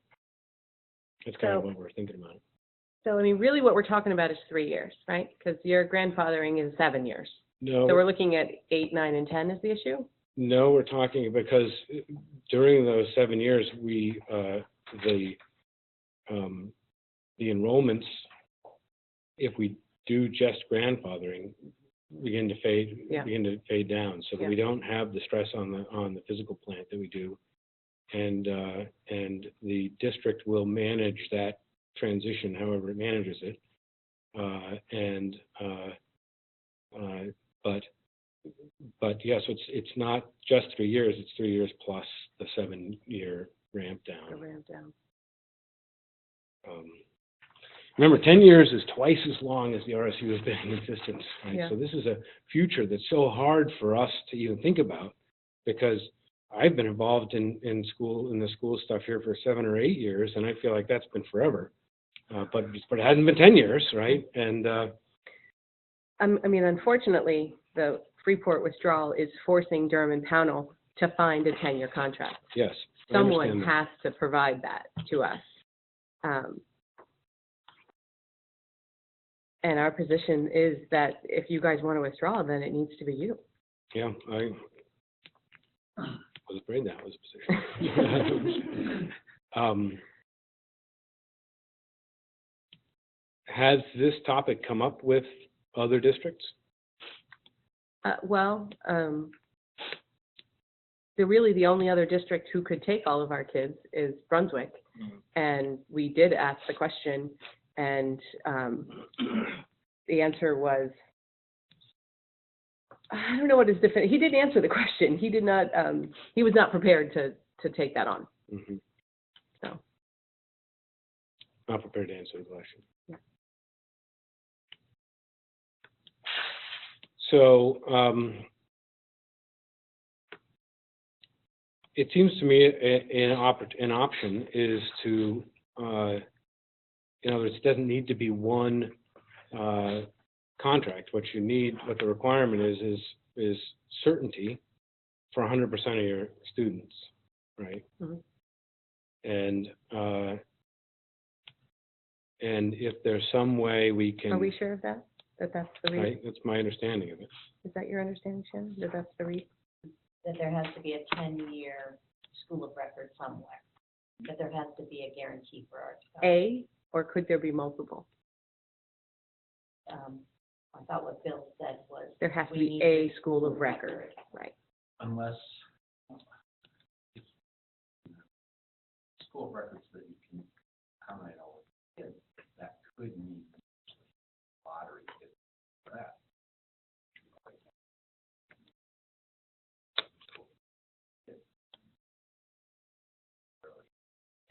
that's kind of what we're thinking about. So, I mean, really what we're talking about is 3 years, right? Because your grandfathering is 7 years. No. So we're looking at 8, 9, and 10 is the issue? No, we're talking because during those 7 years, the enrollments, if we do just grandfathering, begin to fade down, so that we don't have the stress on the physical plant that we do, and the district will manage that transition however it manages it, but yes, it's not just 3 years; it's 3 years plus the 7-year ramp down. The ramp down. Remember, 10 years is twice as long as the RSU has been in existence, right? Yeah. So this is a future that's so hard for us to even think about, because I've been involved in the school stuff here for 7 or 8 years, and I feel like that's been forever. But it hasn't been 10 years, right? And I mean, unfortunately, the Freeport withdrawal is forcing Durham and Pownell to find a 10-year contract. yes, I Someone understand that. has to provide that to us. And our position is that if you guys want to withdraw, then it needs to be you. Yeah, I was afraid that was a position. Has this topic come up with other districts? Really the only other district who could take all of our kids is Brunswick. And we did ask the question, and the answer was, I don't know what his definition. He didn't answer the question. He did not. He was not prepared to take that on. Mm-hmm. So. Not prepared to answer the question. Yeah. So it seems to me an option is to, in other words, it doesn't need to be one contract. What the requirement is certainty for 100% of your students, right? Mm-hmm. And if there's some way we can. Are we sure of that? That's the reason? Right, that's my understanding of it. Is that your understanding, Shannon? That's the reason? That there has to be a 10-year school of record somewhere, that there has to be a guarantee for our child. A, or could there be multiple? I thought what Bill said was. There has to we be need a school of record, right? Unless school of records that you can accommodate all the kids, that could mean lottery kids for that.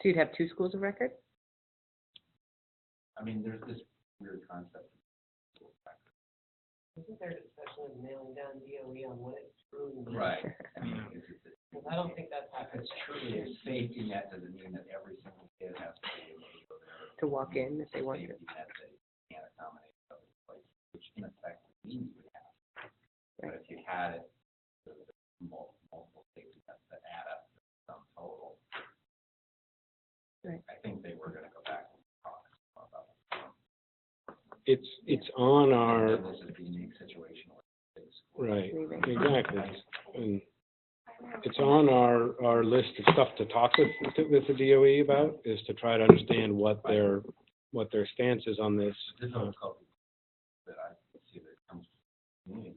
So you'd have 2 schools of record? I mean, there's this weird concept. Isn't there a discussion of nailing down DOE on what it's truly means? Right. I mean, Because I don't think that's happened. it's truly a safety net. Doesn't mean that every single kid has to be able to go there. To walk in if they want to. Safety net that can't accommodate other places, which in effect means we have. But if you had it, multiple safety nets that add up to some total, Right. I think they were going to go back it's on our, This is the unique situation. right, exactly. And it's on our list of stuff to talk with the DOE about, is to try to understand what their stance is on this. The difficulty that I see that comes from me,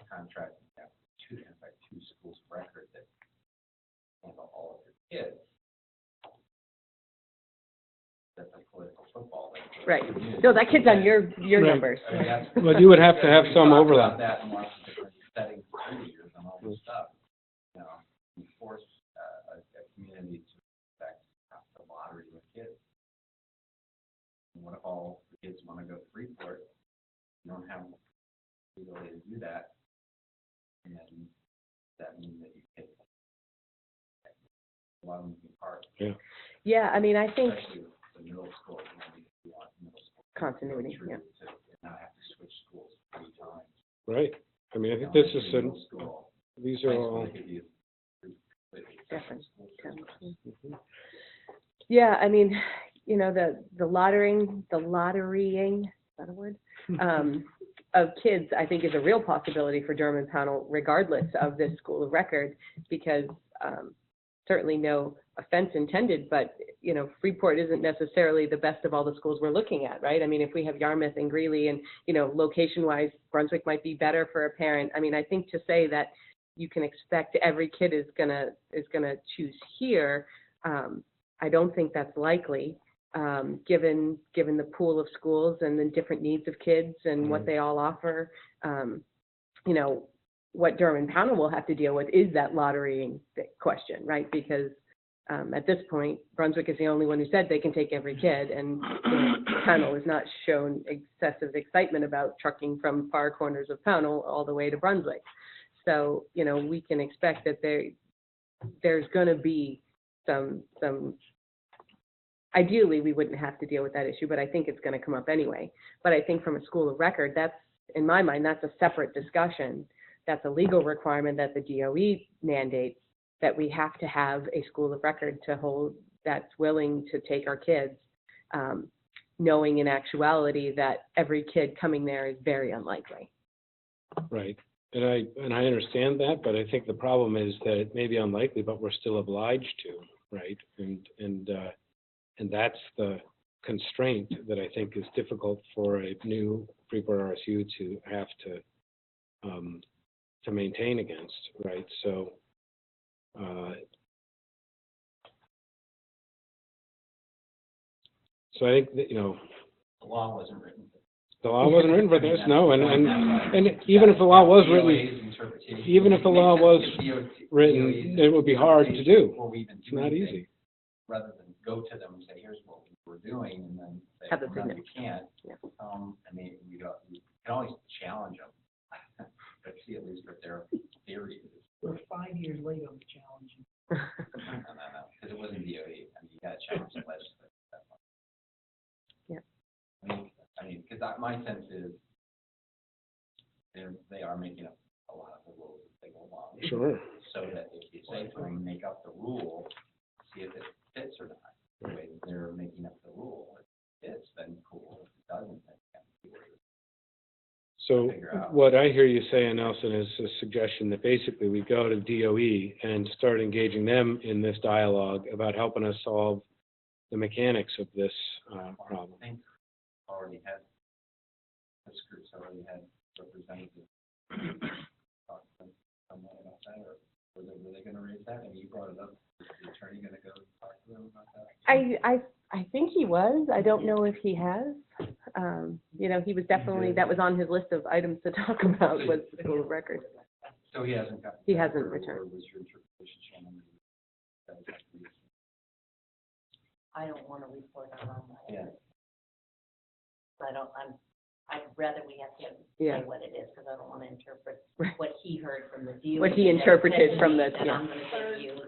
contract, in fact, two schools of record that handle all of your kids. That's a political football. Right. No, that kid's on your Right. numbers. I mean, that's- Well, you would have to have we some talked overlap. about that in lots of different settings through the years and all this stuff. You know, you force a community to respect the lottery with kids. And what if all the kids want to go to Freeport? You don't have the ability to do that. And then that means that you take a lot of moving parts, Yeah, I mean, I think especially with the middle school. You want middle school to continuity, go through yeah. to not have to switch schools 3 times. Right. I mean, I think You know, this is, middle school, these high are school, all, they could be completely Different. separate school systems. Yeah, I mean, you know, the lotterying, is that a word? Of kids, I think is a real possibility for Durham and Pownell, regardless of this school of record, because certainly no offense intended, but, you know, Freeport isn't necessarily the best of all the schools we're looking at, right? I mean, if we have Yarmouth and Greeley and, you know, location-wise, Brunswick might be better for a parent. I mean, I think to say that you can expect every kid is gonna choose here, I don't think that's likely, given the pool of schools and the different needs of kids and what they all offer. You know, what Durham and Pownell will have to deal with is that lotterying question, right? Because at this point, Brunswick is the only one who said they can take every kid, and you know, Pownell has not shown excessive excitement about trucking from far corners of Pownell all the way to Brunswick. So, you know, we can expect that there's going to be some. Ideally, we wouldn't have to deal with that issue, but I think it's going to come up anyway. But I think from a school of record, that's, in my mind, that's a separate discussion. That's a legal requirement that the DOE mandates, that we have to have a school of record to hold that's willing to take our kids, knowing in actuality that every kid coming there is very unlikely. right. And I understand that, but I think the problem is that it may be unlikely, but we're still obliged to, right? And that's the constraint that I think is difficult for a new Freeport RSU to have to maintain against, right? So, so I think that, you know, The law wasn't written. the law wasn't written for this, no, and even if the law was written, even if the law was written, it would be hard to do. It's not easy. Rather than go to them and say, here's what we're doing, and then say, Have the no, you can't. Yeah. I mean, you can always challenge them, but see at least what their theory is. We're 5 years late on the challenge. No, because it wasn't DOE. I mean, you got to challenge the legislature. Yeah. I mean, because my sense is they are making up a lot of the rules as they go along. Sure. So that if you say to them, make up the rule, see if it fits or not. The way that they're making up the rule, if it fits, then cool. If it doesn't, then you have to see what it is. So Figure out. what I hear you saying, Nelson, is a suggestion that basically we go to DOE and start engaging them in this dialogue about helping us solve the mechanics of this problem. I think already had, this group's already had representatives talk to someone about that, or were they going to raise that? I mean, you brought it up. Is the attorney going to go talk to them about that? I think he was. I don't know if he has. You know, he was definitely, that was on his list of items to talk about, was the school of record. So he hasn't got. He hasn't or returned. was your interpretation, Shannon? I don't want to report on that. Yeah. I'd rather we have him Yeah. say what it is, because I don't want to interpret Right. what he heard from the DOE. What he interpreted from the, And yeah. I'm going to give you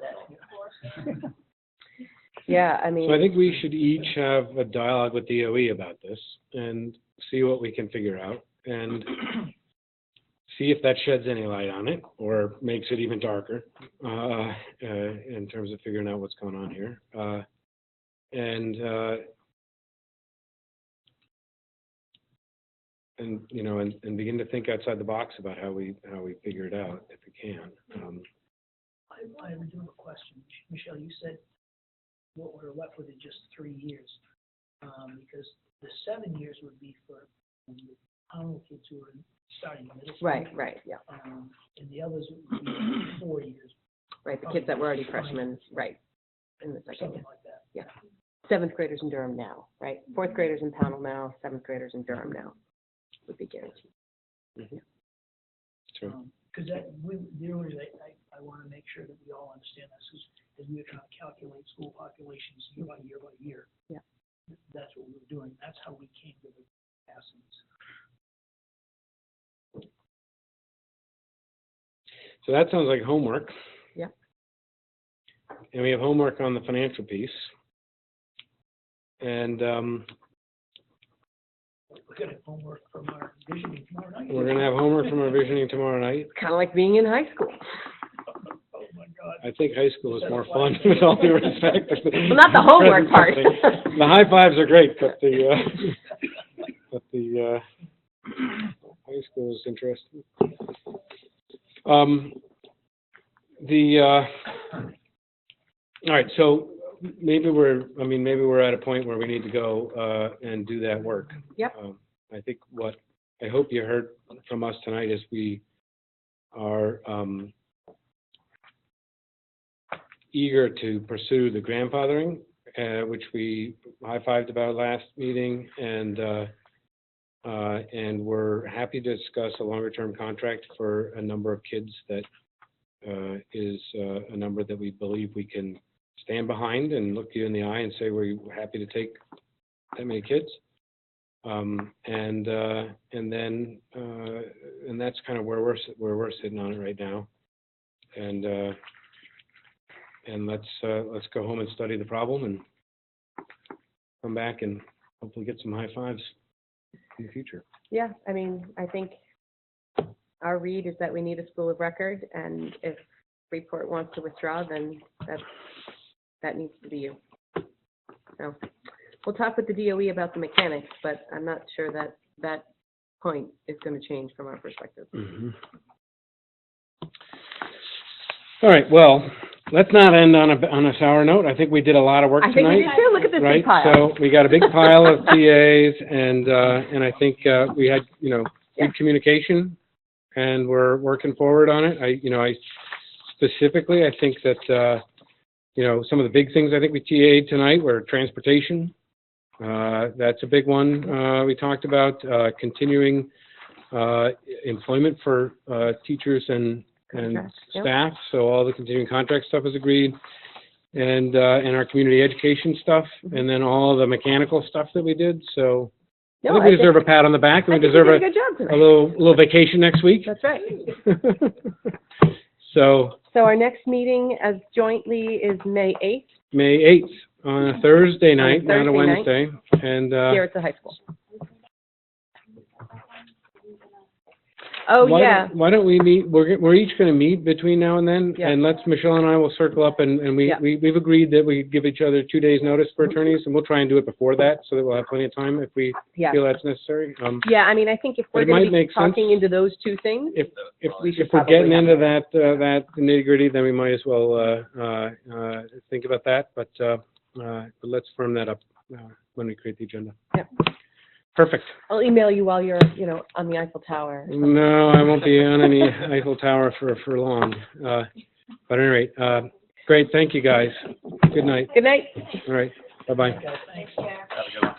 that. Yeah, I mean. So I think we should each have a dialogue with DOE about this and see what we can figure out and see if that sheds any light on it or makes it even darker in terms of figuring out what's going on here. and begin to think outside the box about how we figure it out if we can. I do have a question. Michelle, you said what we're left with is just 3 years. Because the 7 years would be for the Powell kids who are starting middle school. Right, yeah. And the others would be 4 years, Right, the kids that were already freshmen, right, in the second something year. like that. Yeah. 7th graders in Durham now, right? 4th graders in Pownell now, 7th graders in Durham now would be guaranteed. Sure. Because I want to make sure that we all understand this, as we are trying to calculate school populations year by year by year. Yeah. That's what we're doing. That's how we came to the passings. So that sounds like homework. Yeah. And we have homework on the financial piece. And We're going to have homework from our visioning tomorrow night. we're going to have homework from our visioning tomorrow night. Kind of like being in high school. Oh, my God. I think high school is more fun, with all due respect. Well, not the homework part. The high fives are great, but the high school is interesting. All right, so maybe we're at a point where we need to go and do that work. Yep. I think what I hope you heard from us tonight is we are eager to pursue the grandfathering, which we high-fived about last meeting, and we're happy to discuss a longer-term contract for a number of kids that is a number that we believe we can stand behind and look you in the eye and say we're happy to take that many kids. And that's kind of where we're sitting on it right now. And let's go home and study the problem and come back and hopefully get some high fives in the future. Yeah, I mean, I think our read is that we need a school of record, and if Freeport wants to withdraw, then that needs to be you. So we'll talk with the DOE about the mechanics, but I'm not sure that point is going to change from our perspective. Mm-hmm. All right, well, let's not end on a sour note. I think we did a lot of work tonight. I think we did too. Look at this right? big pile. So we got a big pile of TAs, and I think we had good communication, and we're working forward on it. I specifically, I think that some of the big things I think we TA'd tonight were transportation. That's a big one we talked about. Continuing employment for teachers and staff, so all the continuing contract stuff is agreed, and our community education stuff, and then all the mechanical stuff that we did. So I think we deserve a pat on the back, and we deserve a little vacation next week. That's right. So our next meeting as jointly is May 8th. May 8th on a Thursday night, not a Wednesday, and here at the high school. Oh, why don't we meet? We're each going to meet between now and then, Yeah. and Michelle and I will circle up, and we've agreed that we give each other 2 days notice for attorneys, and we'll try and do it before that, so that we'll have plenty of time if we feel that's necessary. Yeah, I mean, I think if we're going to be talking into those two things, if we're getting into that nitty gritty, then we might as well think about that. But let's firm that up when we create the agenda. Yeah. Perfect. I'll email you while you're, on the Eiffel Tower. No, I won't be on any Eiffel Tower for long. But at any rate, great. Thank you, guys. Good night. Good night. All right. Bye-bye. Thanks. Have a good one.